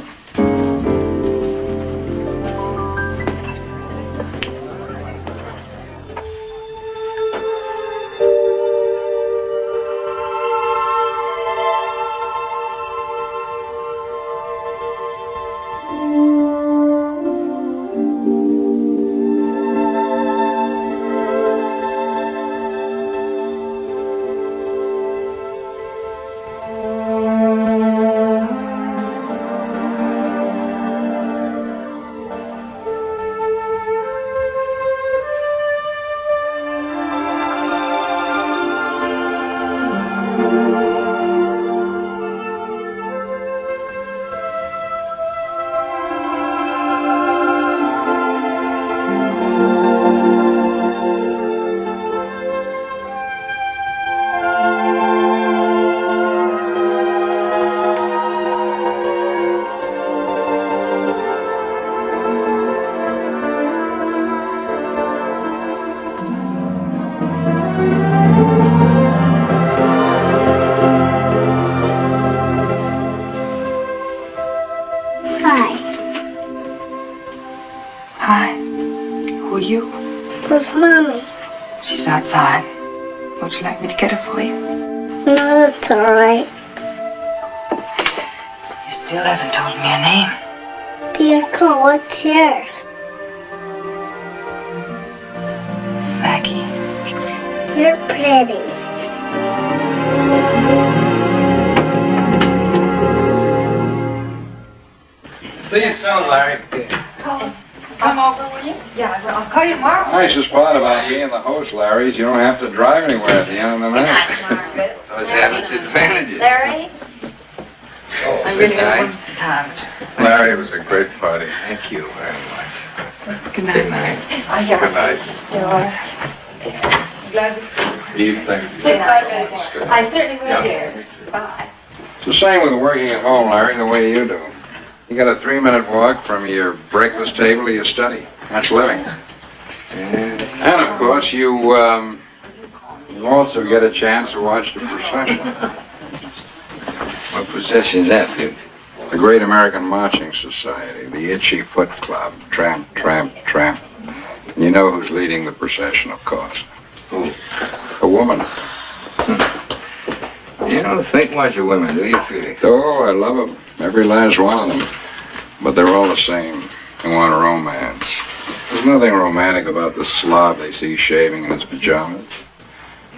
[SPEAKER 2] Where's Mommy?
[SPEAKER 13] She's outside. Would you like me to get her for you?
[SPEAKER 2] No, it's all right.
[SPEAKER 13] You still haven't told me your name.
[SPEAKER 2] Bianca, what's yours?
[SPEAKER 13] Maggie.
[SPEAKER 2] You're pretty.
[SPEAKER 4] See you soon, Larry.
[SPEAKER 11] Come over, will you?
[SPEAKER 9] Yeah, I'll call you tomorrow.
[SPEAKER 14] Nicest part about being the host, Larry, is you don't have to drive anywhere at the end of the night.
[SPEAKER 9] Margaret.
[SPEAKER 1] Those have its advantages.
[SPEAKER 9] Larry?
[SPEAKER 1] Oh,
[SPEAKER 13] I
[SPEAKER 1] good
[SPEAKER 13] really
[SPEAKER 1] night.
[SPEAKER 13] don't want time.
[SPEAKER 14] Larry, it was a great party.
[SPEAKER 1] Thank you very much.
[SPEAKER 13] Good night.
[SPEAKER 1] Good night.
[SPEAKER 14] Good night.
[SPEAKER 9] Glad
[SPEAKER 14] Eve, thanks.
[SPEAKER 9] Say bye, I certainly will,
[SPEAKER 14] Yeah.
[SPEAKER 9] dear. Bye.
[SPEAKER 14] It's the same with working at home, Larry, the way you do. You got a 3-minute walk from your breakfast table to your study. That's living.
[SPEAKER 1] Yes.
[SPEAKER 14] And, of course, you also get a chance to watch the procession.
[SPEAKER 1] What procession is that, Phil?
[SPEAKER 14] The Great American Marching Society, the Itchy Foot Club. Tramp, tramp, tramp. And you know who's leading the procession, of course.
[SPEAKER 1] Who?
[SPEAKER 14] A woman.
[SPEAKER 1] You don't think much of women, do you, Felix?
[SPEAKER 14] Oh, I love them. Every last one of them. But they're all the same. They want romance. There's nothing romantic about the slob they see shaving in his pajamas.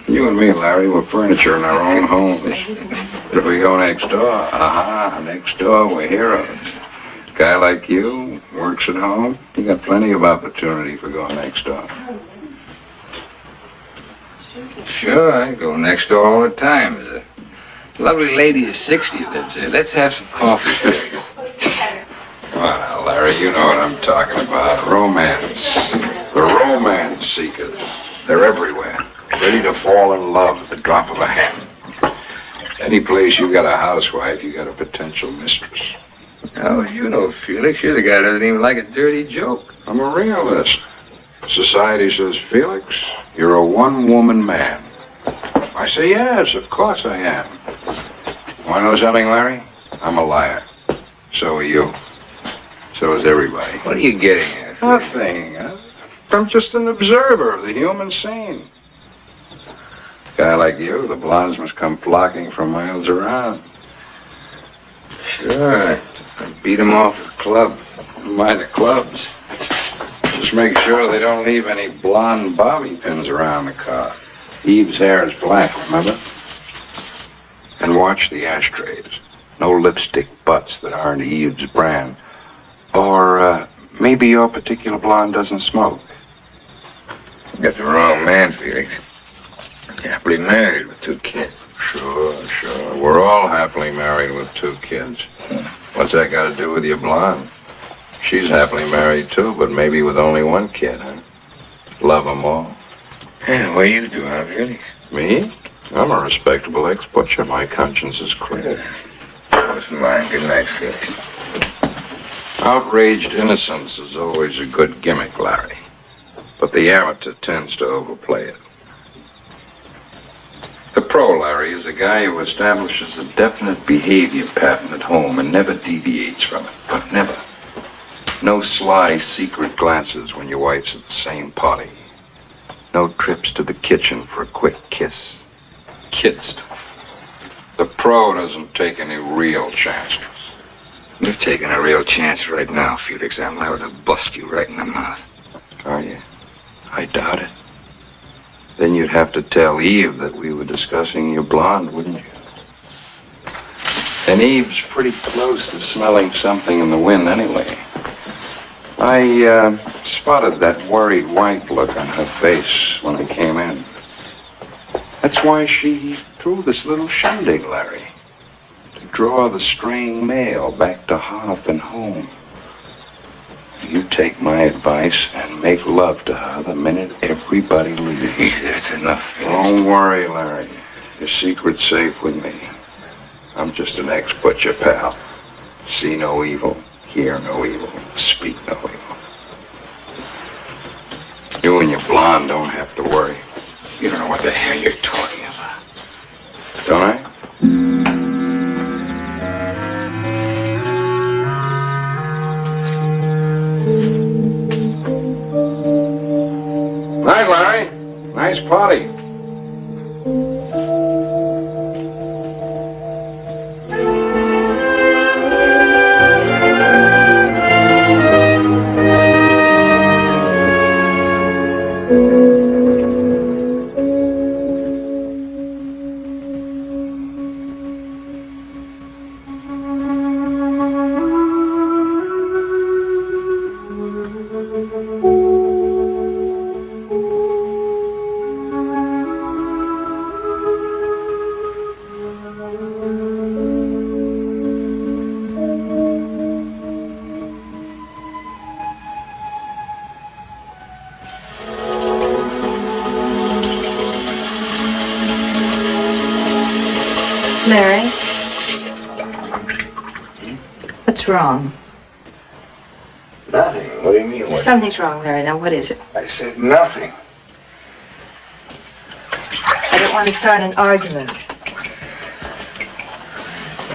[SPEAKER 14] You and me, Larry, we're furniture in our own homes. But if we go next door, next door we're heroes. A guy like you works at home. You got plenty of opportunity for going next door.
[SPEAKER 1] Sure, I go next door all the time. As a Lovely lady is 60 lives there. Let's have some coffee.
[SPEAKER 4] Well, Larry, you know what I'm talking about. Romance. The romance seekers. They're everywhere. Ready to fall in love at the drop of a hat. Any place you got a housewife, you got a potential mistress.
[SPEAKER 1] How would you know, Felix? You're the guy that doesn't even like a dirty joke.
[SPEAKER 4] I'm a realist. Society says, Felix, you're a one-woman man. I say, yes, of course I am. Want to know something, Larry? I'm a liar. So are you. So is everybody.
[SPEAKER 1] What are you getting at?
[SPEAKER 4] Nothing. I'm just an observer of the human scene. A guy like you, the blondes must come flocking from miles around.
[SPEAKER 1] Sure. I beat them off at the club.
[SPEAKER 4] Mind the clubs. Just make sure they don't leave any blonde bobby pins around the car. Eve's hair is black, remember? And watch the ashtrays. No lipstick butts that aren't Eve's brand. Or maybe your particular blonde doesn't smoke.
[SPEAKER 1] You got the wrong man, Felix. Happily married with 2 kids.
[SPEAKER 4] Sure. We're all happily married with 2 kids. What's that got to do with your blonde? She's happily married too, but maybe with only 1 kid, huh? Love 'em all.
[SPEAKER 1] Yeah, what are you doing, huh, Felix?
[SPEAKER 4] Me? I'm a respectable ex-butcher. My conscience is clear.
[SPEAKER 1] What's mine? Good night, Felix.
[SPEAKER 4] Outraged innocence is always a good gimmick, Larry. But the amateur tends to overplay it. The pro, Larry, is a guy who establishes a definite behavior pattern at home and never deviates from it. But never. No sly, secret glances when your wife's at the same party. No trips to the kitchen for a quick kiss. Kid stuff. The pro doesn't take any real chances.
[SPEAKER 1] You're taking a real chance right now, Felix. I'm liable to bust you right in the mouth.
[SPEAKER 4] Are you? I doubt it. Then you'd have to tell Eve that we were discussing your blonde, wouldn't you? And Eve's pretty close to smelling something in the wind anyway. I spotted that worried white look on her face when I came in. That's why she threw this little shindig, Larry. To draw the straying male back to hearth and home. You take my advice and make love to her the minute everybody leaves.
[SPEAKER 1] That's enough.
[SPEAKER 4] Don't worry, Larry. Your secret's safe with me. I'm just an ex-butcher, pal. See no evil, hear no evil, speak no evil. You and your blonde don't have to worry. You don't know what the hell you're talking about. Don't I? Night, Larry. Nice party.
[SPEAKER 6] Larry? What's wrong?
[SPEAKER 1] Nothing. What do you mean? What?
[SPEAKER 6] Something's wrong, Larry. Now, what is it?
[SPEAKER 1] I said nothing.
[SPEAKER 6] I don't want to start an argument.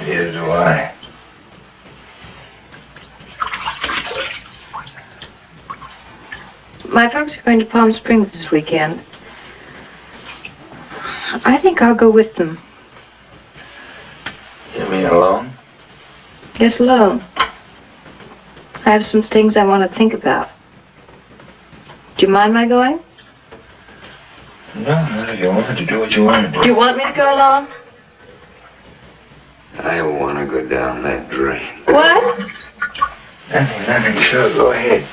[SPEAKER 1] Neither do I.
[SPEAKER 6] My folks are going to Palm Springs this weekend. I think I'll go with them.
[SPEAKER 1] You mean alone?
[SPEAKER 6] Yes, alone. I have some things I want to think about. Do you mind my going?
[SPEAKER 1] No, not if you want to do what you want to do.
[SPEAKER 6] Do you want me to go along?
[SPEAKER 1] I want to go down that drain.
[SPEAKER 6] What?
[SPEAKER 1] Nothing. Sure, go ahead.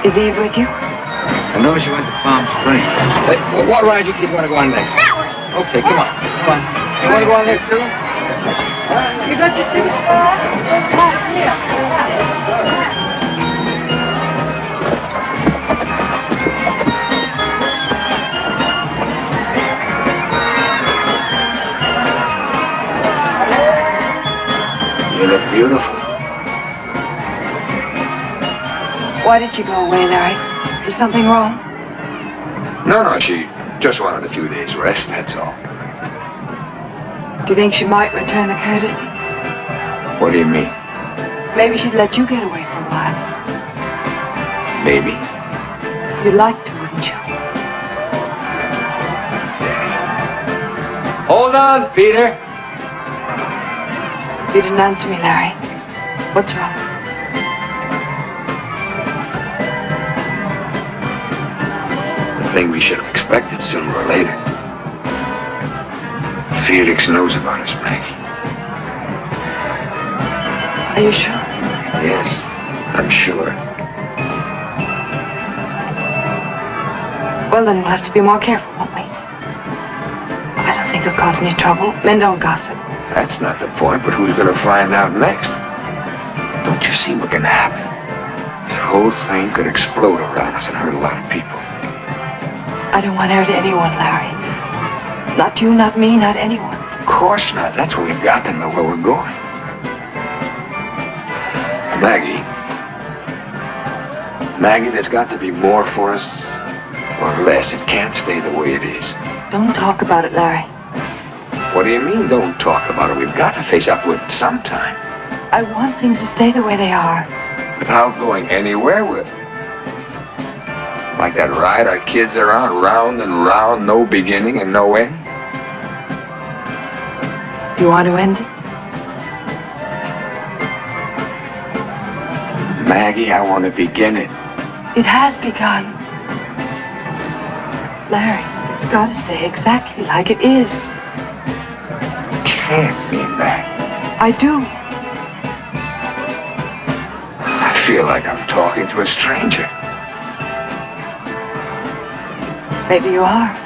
[SPEAKER 13] Is Eve with you?
[SPEAKER 1] I know she went to Palm Springs. Hey, what ride you kids want to go on next?
[SPEAKER 10] That one.
[SPEAKER 1] Okay, come on. Come on. You want to go on next too?
[SPEAKER 13] You got your ticket?
[SPEAKER 1] You look beautiful.
[SPEAKER 13] Why did you go away, Larry? Is something wrong?
[SPEAKER 4] No, she just wanted a few days rest, that's all.
[SPEAKER 13] Do you think she might return the courtesy?
[SPEAKER 4] What do you mean?
[SPEAKER 13] Maybe she'd let you get away for a while.
[SPEAKER 4] Maybe.
[SPEAKER 13] You'd like to, wouldn't you?
[SPEAKER 1] Hold on, Peter.
[SPEAKER 13] You didn't answer me, Larry. What's wrong?
[SPEAKER 4] The thing we should have expected sooner or later. Felix knows about us, Maggie.
[SPEAKER 13] Are you sure?
[SPEAKER 4] Yes, I'm sure.
[SPEAKER 13] Well, then we'll have to be more careful, won't we? I don't think it'll cause any trouble. Men don't gossip.
[SPEAKER 4] That's not the point, but who's gonna find out next? Don't you see what can happen? This whole thing could explode around us and hurt a lot of people.
[SPEAKER 13] I don't want to hurt anyone, Larry. Not you, not me, not anyone.
[SPEAKER 4] Of course not. That's why we've got to know where we're going. Maggie, there's got to be more for us or less. It can't stay the way it is.
[SPEAKER 13] Don't talk about it, Larry.
[SPEAKER 4] What do you mean, don't talk about it? We've got to face up with it sometime.
[SPEAKER 13] I want things to stay the way they are.
[SPEAKER 4] Without going anywhere with it. Like that ride our kids are on, round and round, no beginning and no end.
[SPEAKER 13] You want to end it?
[SPEAKER 4] Maggie, I want to begin it.
[SPEAKER 13] It has begun. Larry, it's got to stay exactly like it is.
[SPEAKER 4] Can't mean that.
[SPEAKER 13] I do.
[SPEAKER 4] I feel like I'm talking to a stranger.
[SPEAKER 13] Maybe you are.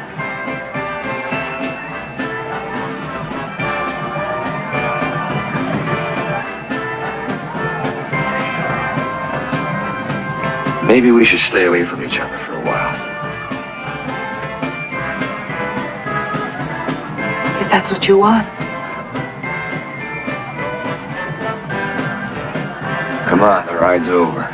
[SPEAKER 4] Maybe we should stay away from each other for a while.
[SPEAKER 13] If that's what you want.
[SPEAKER 4] Come on, the ride's over.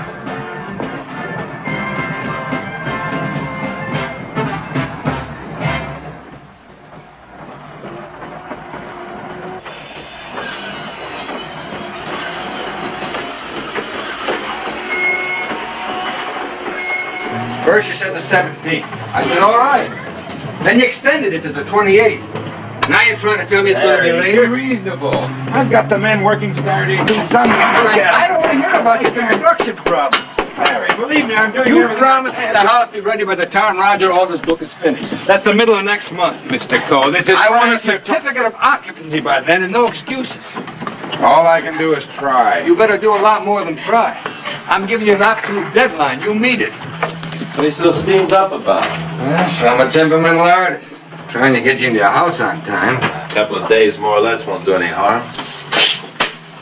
[SPEAKER 1] First you said the 17th. I said, all right. Then you extended it to the 28th. Now you're trying to tell me it's going to be later?
[SPEAKER 15] Be reasonable. I've got the men working Saturdays and Sundays.
[SPEAKER 1] I don't want to hear about your construction problems.
[SPEAKER 15] Larry, believe me, I'm doing
[SPEAKER 1] You
[SPEAKER 15] everything.
[SPEAKER 1] promised me the house be ready by the time Roger Alder's book is finished.
[SPEAKER 15] That's the middle of next month, Mr. Cole. This is.
[SPEAKER 1] I want a certificate of occupancy by then and no excuses.
[SPEAKER 15] All I can do is try.
[SPEAKER 1] You better do a lot more than try. I'm giving you an absolute deadline. You meet it.
[SPEAKER 3] What are you so steamed up about?
[SPEAKER 1] Yes, I'm a temperamental artist. Trying to get you into your house on time.
[SPEAKER 3] A couple of days, more or less, won't do any harm.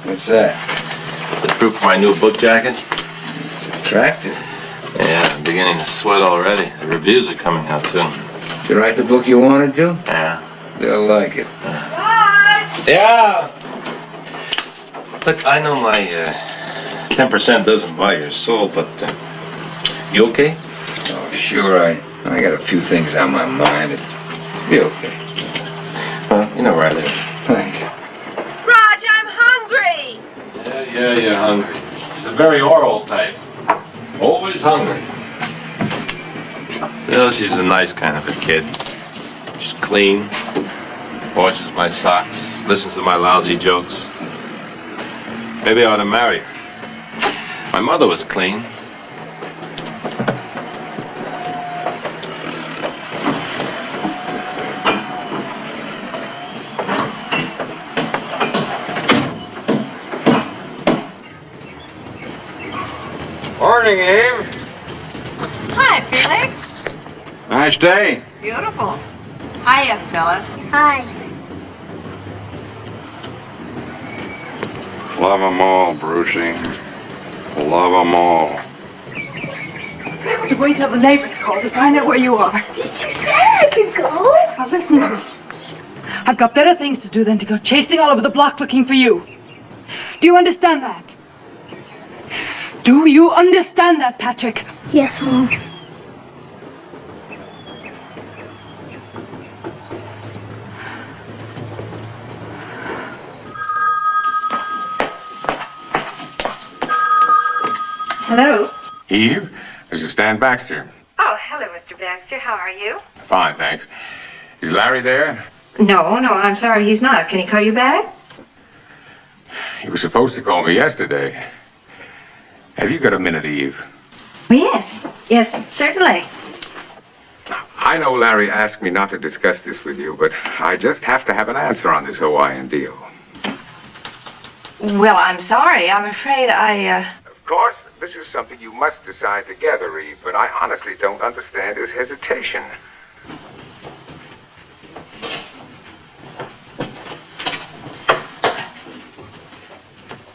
[SPEAKER 1] What's that?
[SPEAKER 3] Is it proof of my new book jacket?
[SPEAKER 1] It's attractive.
[SPEAKER 3] Yeah, I'm beginning to sweat already. The reviews are coming out soon.
[SPEAKER 1] Did you write the book you wanted to?
[SPEAKER 3] Yeah.
[SPEAKER 1] They'll like it.
[SPEAKER 3] Yeah! Look, I know my 10% doesn't buy your soul, but you okay?
[SPEAKER 1] Oh, sure. I got a few things on my mind. It's be okay.
[SPEAKER 3] Well, you know where I live.
[SPEAKER 1] Thanks.
[SPEAKER 9] Raj, I'm hungry.
[SPEAKER 3] Yeah, you're hungry. She's a very oral type. Always hungry. Well, she's a nice kind of a kid. She's clean, washes my socks, listens to my lousy jokes. Maybe I ought to marry her. My mother was clean.
[SPEAKER 15] Morning, Abe. Nice day.
[SPEAKER 9] Beautiful. Hiya, Phyllis.
[SPEAKER 2] Hi.
[SPEAKER 15] Love 'em all, Brucey. Love 'em all.
[SPEAKER 13] To wait till the neighbors call to find out where you are.
[SPEAKER 2] You just said I could go.
[SPEAKER 13] Now listen to me. I've got better things to do than to go chasing all over the block looking for you. Do you understand that? Do you understand that, Patrick?
[SPEAKER 2] Yes, Mom.
[SPEAKER 9] Hello.
[SPEAKER 14] Eve, this is Stan Baxter.
[SPEAKER 9] Oh, hello, Mr. Baxter. How are you?
[SPEAKER 14] Fine, thanks. Is Larry there?
[SPEAKER 9] No, I'm sorry, he's not. Can he call you back?
[SPEAKER 14] He was supposed to call me yesterday. Have you got a minute, Eve?
[SPEAKER 9] Yes, certainly.
[SPEAKER 14] I know Larry asked me not to discuss this with you, but I just have to have an answer on this Hawaiian deal.
[SPEAKER 9] Well, I'm sorry. I'm afraid
[SPEAKER 14] Of course, this is something you must decide together, Eve, but I honestly don't understand his hesitation.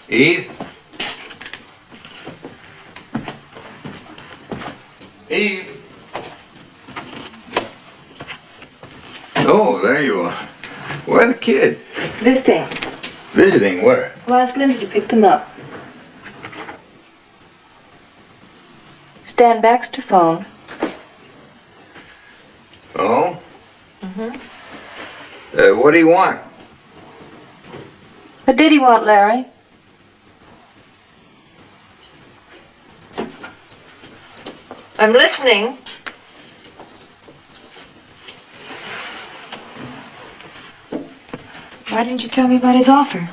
[SPEAKER 1] Eve? Eve? Oh, there you are. Where are the kids?
[SPEAKER 7] Visiting.
[SPEAKER 1] Visiting where?
[SPEAKER 7] Well, ask Linda to pick them up. Stan Baxter phoned.
[SPEAKER 1] Oh?
[SPEAKER 7] Mm-hmm.
[SPEAKER 1] What do you want?
[SPEAKER 7] What did he want, Larry?
[SPEAKER 9] I'm listening.
[SPEAKER 7] Why didn't you tell me about his offer?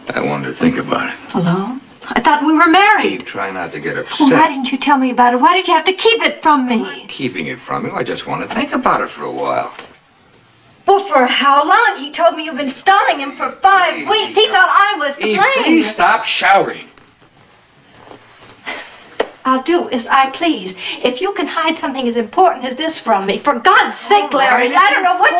[SPEAKER 1] I wanted to think about it.
[SPEAKER 7] Alone? I thought we were married.
[SPEAKER 1] Try not to get
[SPEAKER 7] Well,
[SPEAKER 1] upset.
[SPEAKER 7] why didn't you tell me about it? Why did you have to keep it from me?
[SPEAKER 1] Keeping it from you, I just want to think about it for a while.
[SPEAKER 9] Well, for how long? He told me you've been stalling him for 5 weeks. He thought I was to
[SPEAKER 1] Eve,
[SPEAKER 9] blame.
[SPEAKER 1] please stop shouting.
[SPEAKER 9] I'll do as I please. If you can hide something as important as this from me, for God's sake, Larry, I don't know what...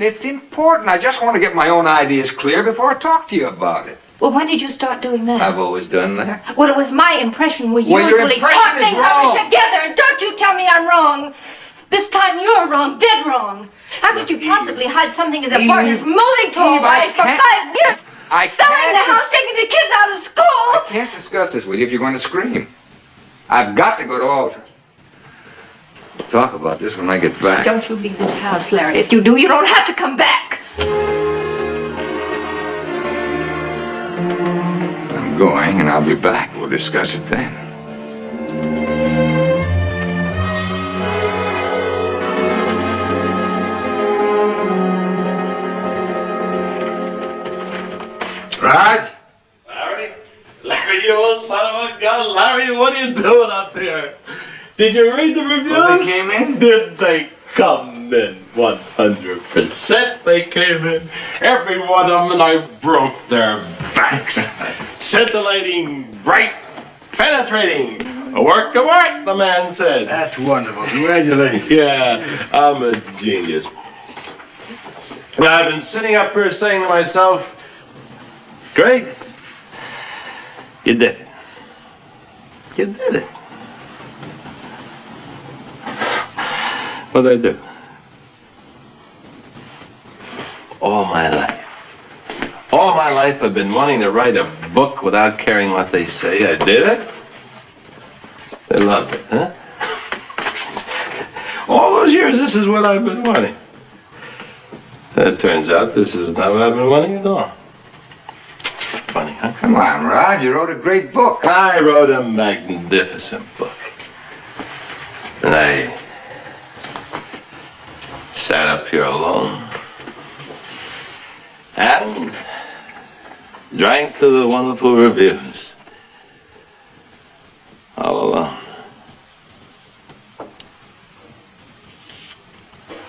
[SPEAKER 1] It's important. I just want to get my own ideas clear before I talk to you about it.
[SPEAKER 9] Well, when did you start doing that?
[SPEAKER 1] I've always done that.
[SPEAKER 9] Well, it was my impression we
[SPEAKER 1] Well, your
[SPEAKER 9] usually
[SPEAKER 1] impression
[SPEAKER 9] talk
[SPEAKER 1] is
[SPEAKER 9] things
[SPEAKER 1] wrong.
[SPEAKER 9] over together, and don't you tell me I'm wrong. This time you're wrong, dead wrong. How could you possibly hide something as important as moving to Hawaii for 5 years? Selling the house, taking the kids out of school.
[SPEAKER 1] I can't discuss this with you if you're going to scream. I've got to go to Alton. We'll talk about this when I get back.
[SPEAKER 9] Don't you leave this house, Larry. If you do, you don't have to come back.
[SPEAKER 1] I'm going, and I'll be back. We'll discuss it then. Raj?
[SPEAKER 16] Larry, you old son of a gun. Larry, what are you doing up here? Did you read the reviews?
[SPEAKER 1] Well, they came in?
[SPEAKER 16] Did they come in? 100% they came in. Every one of them, and I broke their backs. Scintillating, bright, penetrating. A work of art, the man said.
[SPEAKER 1] That's wonderful. Congratulations.
[SPEAKER 16] Yeah, I'm a genius. And I've been sitting up here saying to myself, great. You did it. You did it. What'd I do? All my life I've been wanting to write a book without caring what they say. I did it. They loved it, huh? All those years, this is what I've been wanting. It turns out this is not what I've been wanting at all. Funny, huh?
[SPEAKER 1] Come on, Raj. You wrote a great book.
[SPEAKER 16] I wrote a magnificent book. And I sat up here alone and drank to the wonderful reviews. All alone.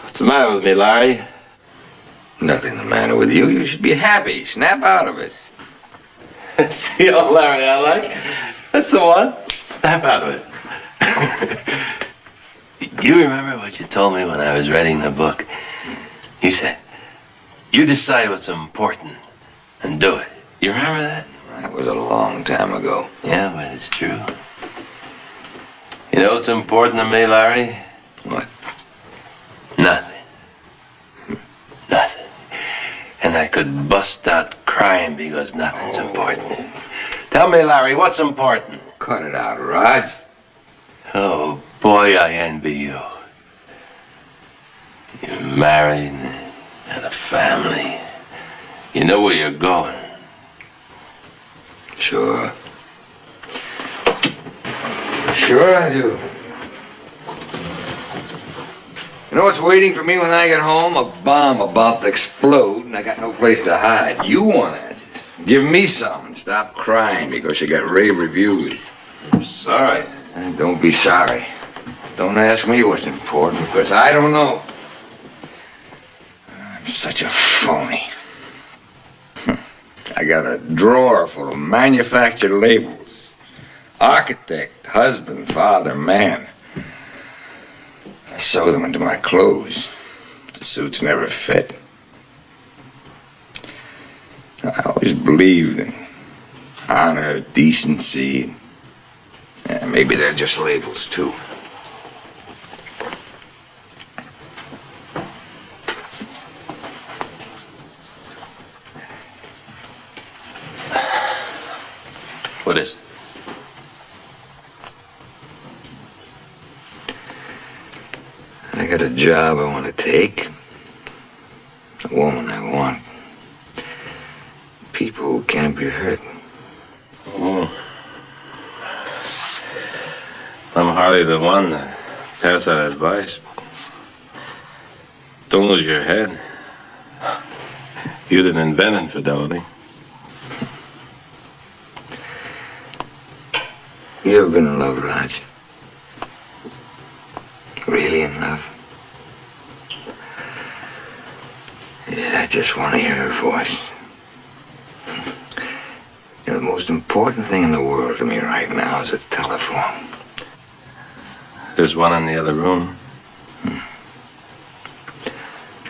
[SPEAKER 16] What's the matter with me, Larry?
[SPEAKER 1] Nothing the matter with you. You should be happy. Snap out of it.
[SPEAKER 16] See old Larry I like? That's the one. Snap out of it.
[SPEAKER 17] You remember what you told me when I was writing the book? You said, you decide what's important and do it. You remember that?
[SPEAKER 1] That was a long time ago.
[SPEAKER 17] Yeah, but it's true. You know what's important to me, Larry?
[SPEAKER 1] What?
[SPEAKER 17] Nothing. Nothing. And I could bust out crying because nothing's important. Tell me, Larry, what's important?
[SPEAKER 1] Cut it out, Raj.
[SPEAKER 17] Oh, boy, I envy you. You're married and a family. You know where you're going.
[SPEAKER 1] Sure. Sure I do. You know what's waiting for me when I get home? A bomb about to explode, and I got no place to hide. You want answers. Give me some and stop crying because you got rave reviews.
[SPEAKER 17] I'm sorry.
[SPEAKER 1] And don't be sorry. Don't ask me what's important because I don't know. I'm such a phony. I got a drawer full of manufactured labels. Architect, husband, father, man. I sew them into my clothes. The suits never fit. I always believed in honor, decency. Yeah, maybe they're just labels, too.
[SPEAKER 17] What is it?
[SPEAKER 1] I got a job I want to take. A woman I want. People who can't be hurt.
[SPEAKER 17] Oh. I'm hardly the one to pass that advice. Don't lose your head. You didn't invent infidelity.
[SPEAKER 1] You ever been in love, Raj? Really in love? Yeah, I just want to hear her voice. You know, the most important thing in the world to me right now is a telephone.
[SPEAKER 17] There's one in the other room.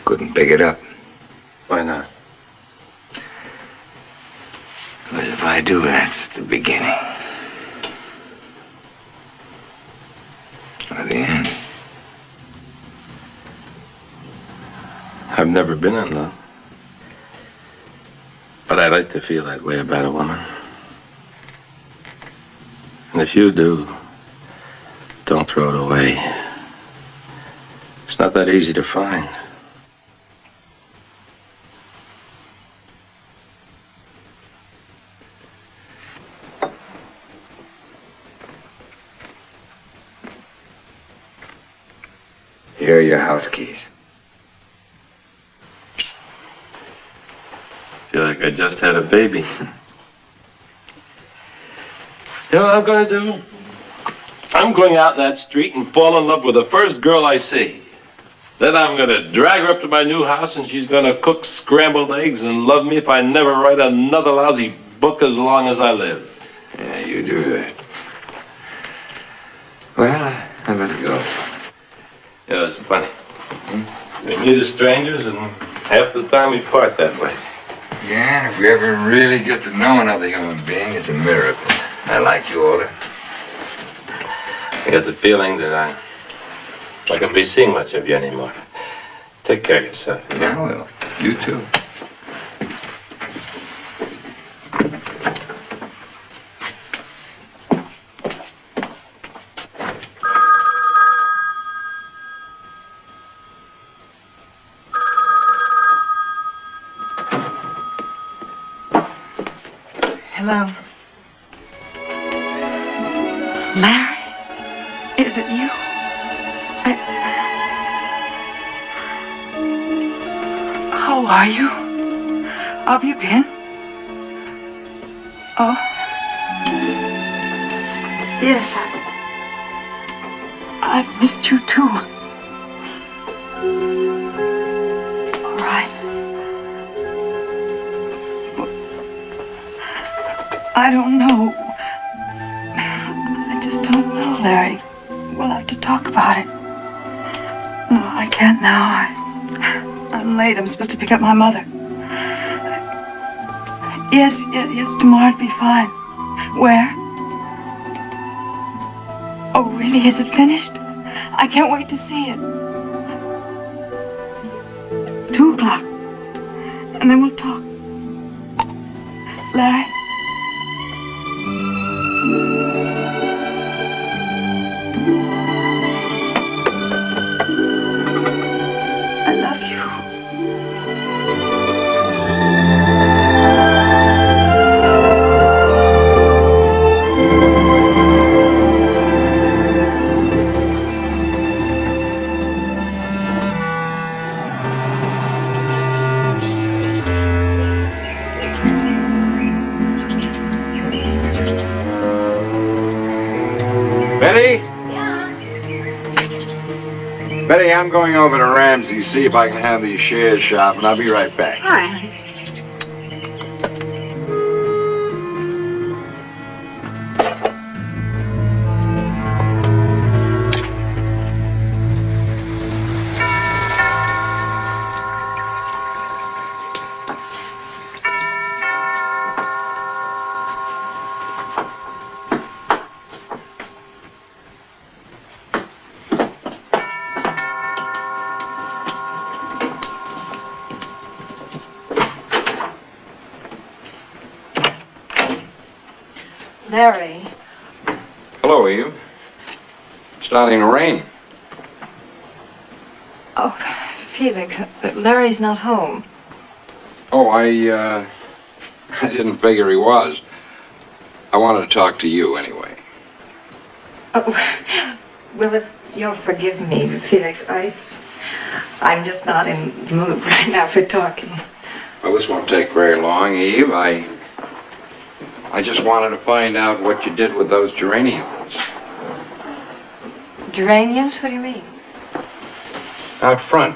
[SPEAKER 1] Couldn't pick it up.
[SPEAKER 17] Why not?
[SPEAKER 1] Because if I do, that's the beginning. Or the end.
[SPEAKER 17] I've never been in love. But I like to feel that way about a woman. And if you do, don't throw it away. It's not that easy to find.
[SPEAKER 1] Here are your house keys.
[SPEAKER 17] Feel like I just had a baby. You know what I'm gonna do? I'm going out in that street and fall in love with the first girl I see. Then I'm gonna drag her up to my new house and she's gonna cook scrambled eggs and love me if I never write another lousy book as long as I live.
[SPEAKER 1] Yeah, you do that. Well, I better go.
[SPEAKER 17] Yeah, it's funny. We meet as strangers and half the time we part that way.
[SPEAKER 1] Yeah, and if we ever really get to know another human being, it's a miracle. I like you, Older.
[SPEAKER 17] I get the feeling that I can't be seeing much of you anymore. Take care of yourself.
[SPEAKER 1] Yeah, I will. You too.
[SPEAKER 13] Hello. Larry? Is it you? How are you? How have you been? Oh. Yes, I've missed you too. All right. I don't know. I just don't know, Larry. We'll have to talk about it. I can't now. I'm late. I'm supposed to pick up my mother. Yes, tomorrow it'll be fine. Where? Oh, really? Is it finished? I can't wait to see it. 2 o'clock. And then we'll talk. Larry? I love you.
[SPEAKER 15] Betty? Yeah? Betty, I'm going over to Ramsey's, see if I can have these shares shop, and I'll be right back.
[SPEAKER 7] All right, honey.
[SPEAKER 9] Larry.
[SPEAKER 15] Hello, Eve. Starting to rain.
[SPEAKER 9] Oh, Felix, Larry's not home.
[SPEAKER 15] Oh, I didn't figure he was. I wanted to talk to you anyway.
[SPEAKER 9] Oh, well, if you'll forgive me, Felix, I'm just not in the mood right now for talking.
[SPEAKER 15] Well, this won't take very long, Eve. I just wanted to find out what you did with those geraniums.
[SPEAKER 9] Geraniums? What do you mean?
[SPEAKER 15] Out front.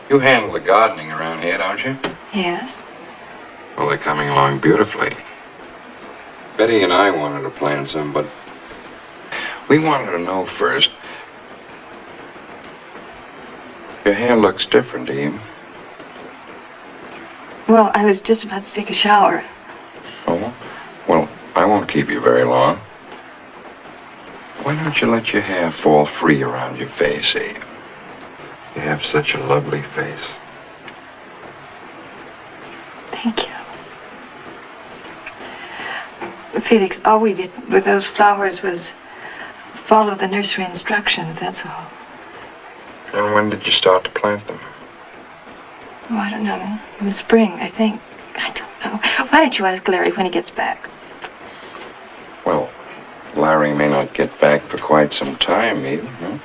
[SPEAKER 15] You handle the gardening around here, don't you?
[SPEAKER 9] Yes.
[SPEAKER 15] Well, they're coming along beautifully. Betty and I wanted to plant some, but we wanted to know first. Your hair looks different, Eve.
[SPEAKER 9] Well, I was just about to take a shower.
[SPEAKER 15] Oh? Well, I won't keep you very long. Why don't you let your hair fall free around your face, Eve? You have such a lovely face.
[SPEAKER 9] Thank you. Felix, all we did with those flowers was follow the nursery instructions, that's all.
[SPEAKER 15] And when did you start to plant them?
[SPEAKER 9] Oh, I don't know. In the spring, I think. I don't know. Why don't you ask Larry when he gets back?
[SPEAKER 15] Well, Larry may not get back for quite some time, Eve, huh?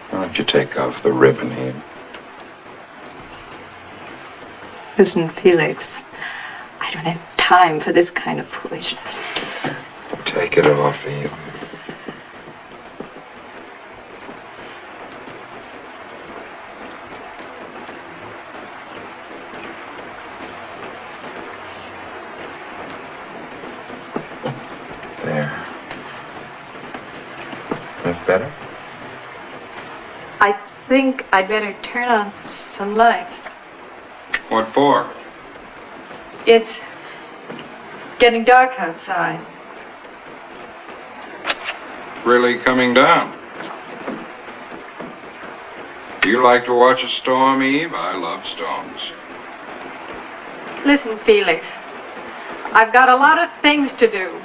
[SPEAKER 15] Why don't you take off the ribbon, Eve?
[SPEAKER 9] Listen, Felix, I don't have time for this kind of foolishness.
[SPEAKER 15] Take it off, Eve. There. That's better?
[SPEAKER 9] I think I'd better turn on some lights.
[SPEAKER 15] What for?
[SPEAKER 9] It's getting dark outside.
[SPEAKER 15] Really coming down. Do you like to watch a storm, Eve? I love storms.
[SPEAKER 9] Listen, Felix, I've got a lot of things to do.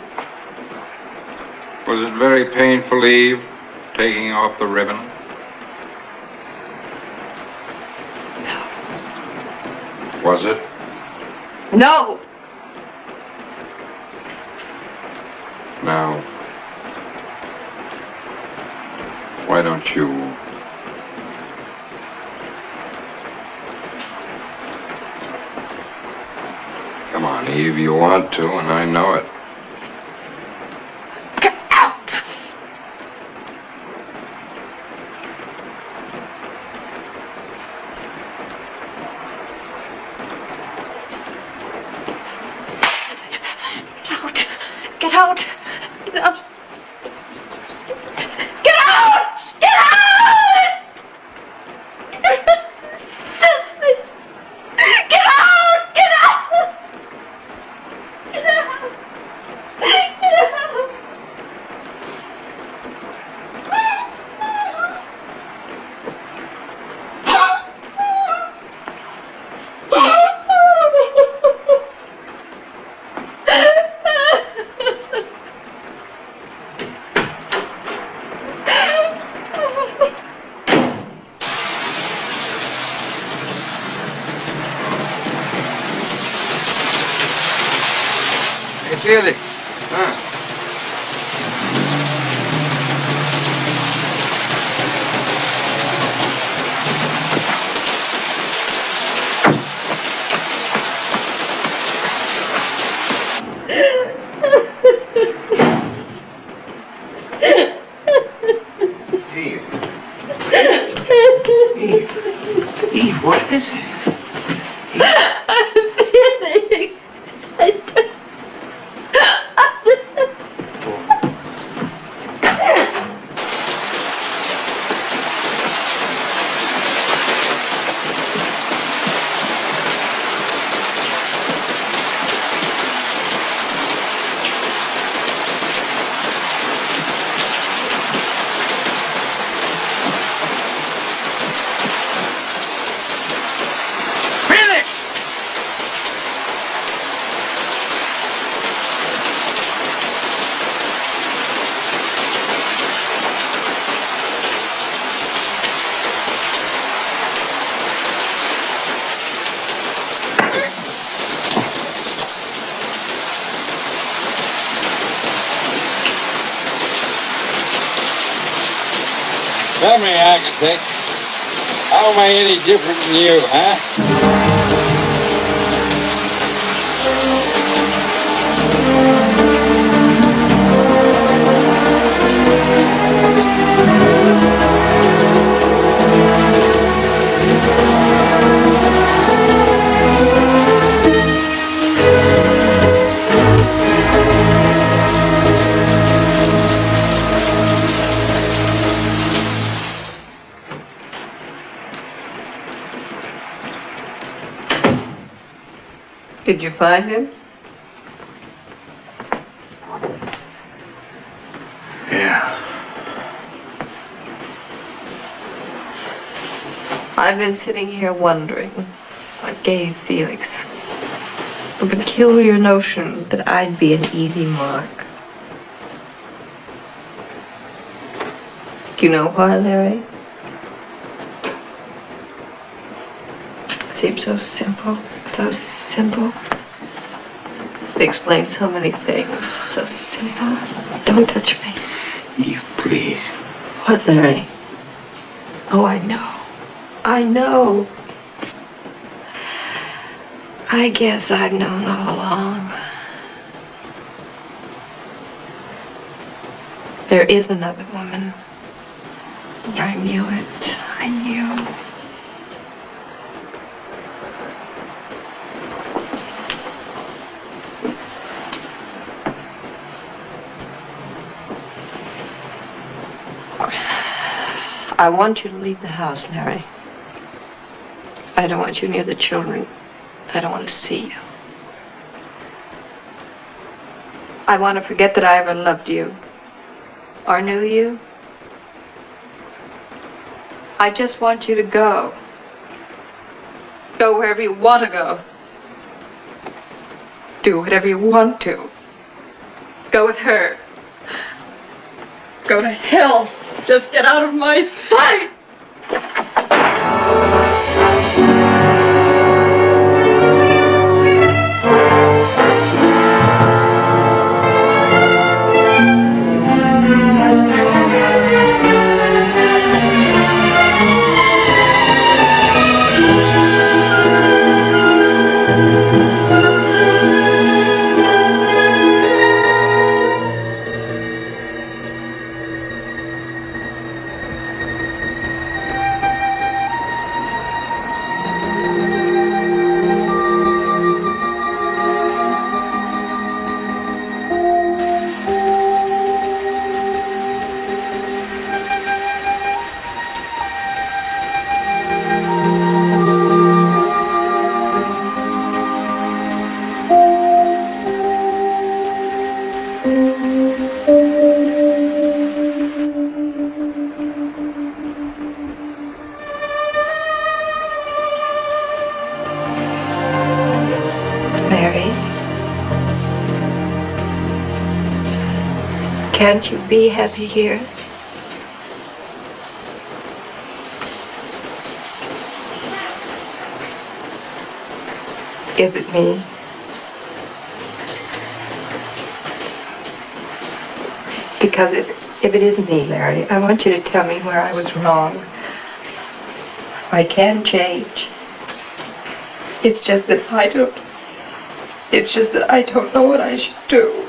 [SPEAKER 15] Was it very painful, Eve, taking off the ribbon? No. Was it?
[SPEAKER 9] No!
[SPEAKER 15] Now, why don't you... Come on, Eve, you want to, and I know it.
[SPEAKER 9] Get out! Get out! Get out! Get out! Get out!
[SPEAKER 15] Felix.
[SPEAKER 4] Eve, what is it?
[SPEAKER 18] Tell me, architect, how am I any different than you, huh?
[SPEAKER 9] Did you find him?
[SPEAKER 4] Yeah.
[SPEAKER 9] I've been sitting here wondering what gave Felix a peculiar notion that I'd be an easy mark. Do you know why, Larry? It seems so simple, so simple. It explains so many things, so simple. Don't touch me.
[SPEAKER 4] Eve, please.
[SPEAKER 9] What, Larry? Oh, I know. I know. I guess I've known all along. There is another woman. I knew it. I knew. I want you to leave the house, Larry. I don't want you near the children. I don't want to see you. I want to forget that I ever loved you or knew you. I just want you to go. Go wherever you want to go. Do whatever you want to. Go with her. Go to hell. Just get out of my sight! Can't you be happy here? Is it me? Because if it is me, Larry, I want you to tell me where I was wrong. I can change. It's just that I don't know what I should do.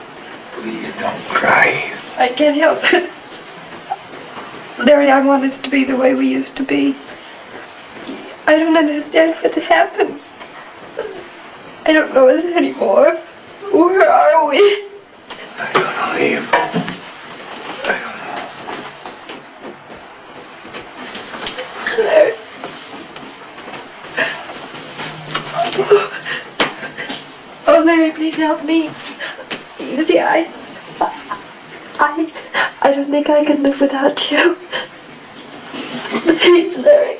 [SPEAKER 4] Please don't cry.
[SPEAKER 9] I can't help it. Larry, I want us to be the way we used to be. I don't understand what's happened. I don't know us anymore. Where are we?
[SPEAKER 4] I don't know, Eve.
[SPEAKER 9] Larry. Oh, Larry, please help me. You see, I don't think I can live without you. Please, Larry.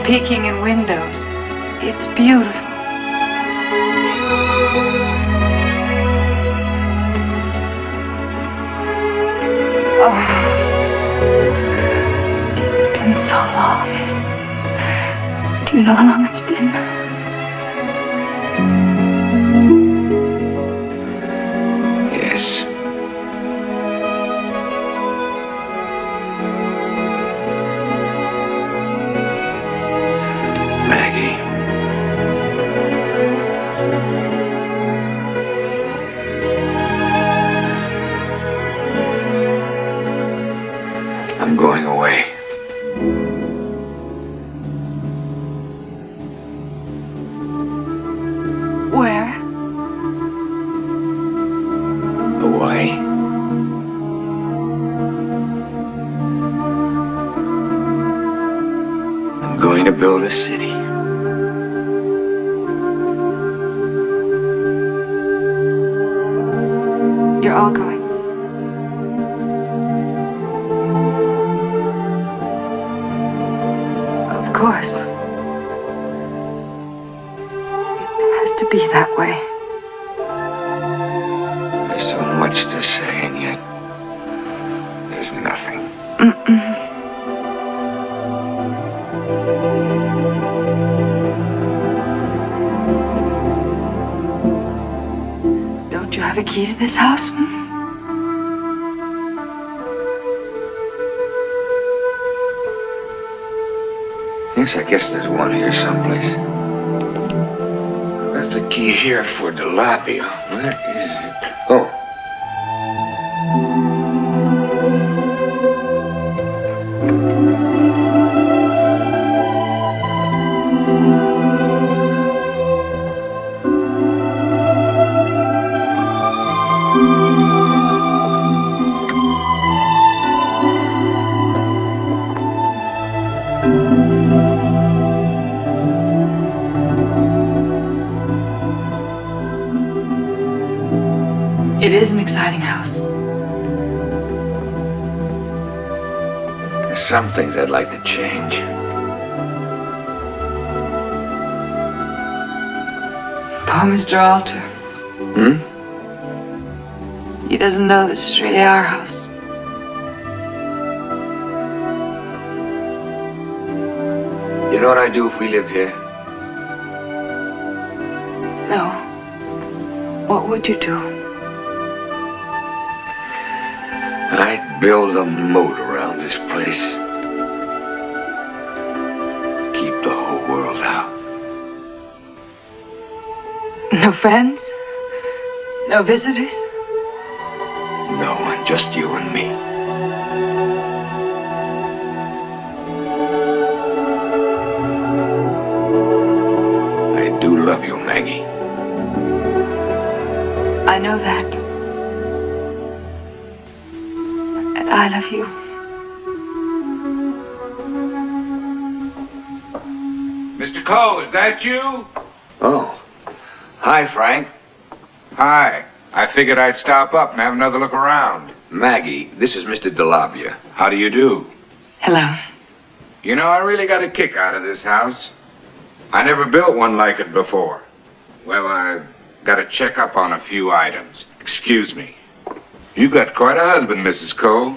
[SPEAKER 13] Peeking in windows. It's beautiful. Oh, it's been so long. Do you know how long it's been?
[SPEAKER 4] Yes. I'm going away.
[SPEAKER 13] Where?
[SPEAKER 4] Away. I'm going to build a city.
[SPEAKER 13] You're all going. Of course. It has to be that way.
[SPEAKER 4] There's so much to say, and yet there's nothing.
[SPEAKER 13] Don't you have a key to this house?
[SPEAKER 4] Yes, I guess there's one here someplace. I've got the key here for the lobby. Where is it? Oh.
[SPEAKER 13] It is an exciting house.
[SPEAKER 4] There's some things I'd like to change.
[SPEAKER 13] Poor Mr. Alter. He doesn't know this is really our house.
[SPEAKER 4] You know what I'd do if we lived here?
[SPEAKER 13] No. What would you do?
[SPEAKER 4] I'd build a moat around this place. Keep the whole world out.
[SPEAKER 13] No friends? No visitors?
[SPEAKER 4] No one, just you and me. I do love you, Maggie.
[SPEAKER 13] I know that. And I love you.
[SPEAKER 14] Mr. Cole, is that you?
[SPEAKER 4] Oh. Hi, Frank.
[SPEAKER 14] Hi. I figured I'd stop up and have another look around.
[SPEAKER 4] Maggie, this is Mr. DeLabia.
[SPEAKER 14] How do you do?
[SPEAKER 13] Hello.
[SPEAKER 14] You know, I really got a kick out of this house. I never built one like it before. Well, I've got to check up on a few items. Excuse me. You got quite a husband, Mrs. Cole.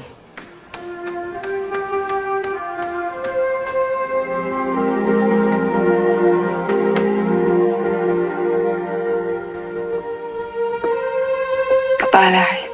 [SPEAKER 13] Goodbye, Larry.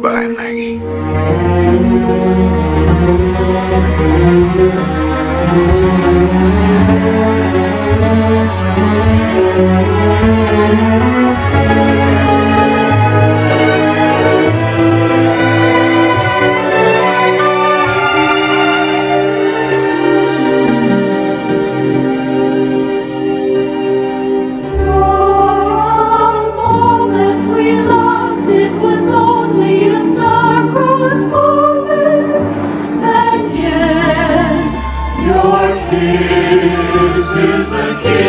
[SPEAKER 4] Bye, Maggie.
[SPEAKER 19] This is the key.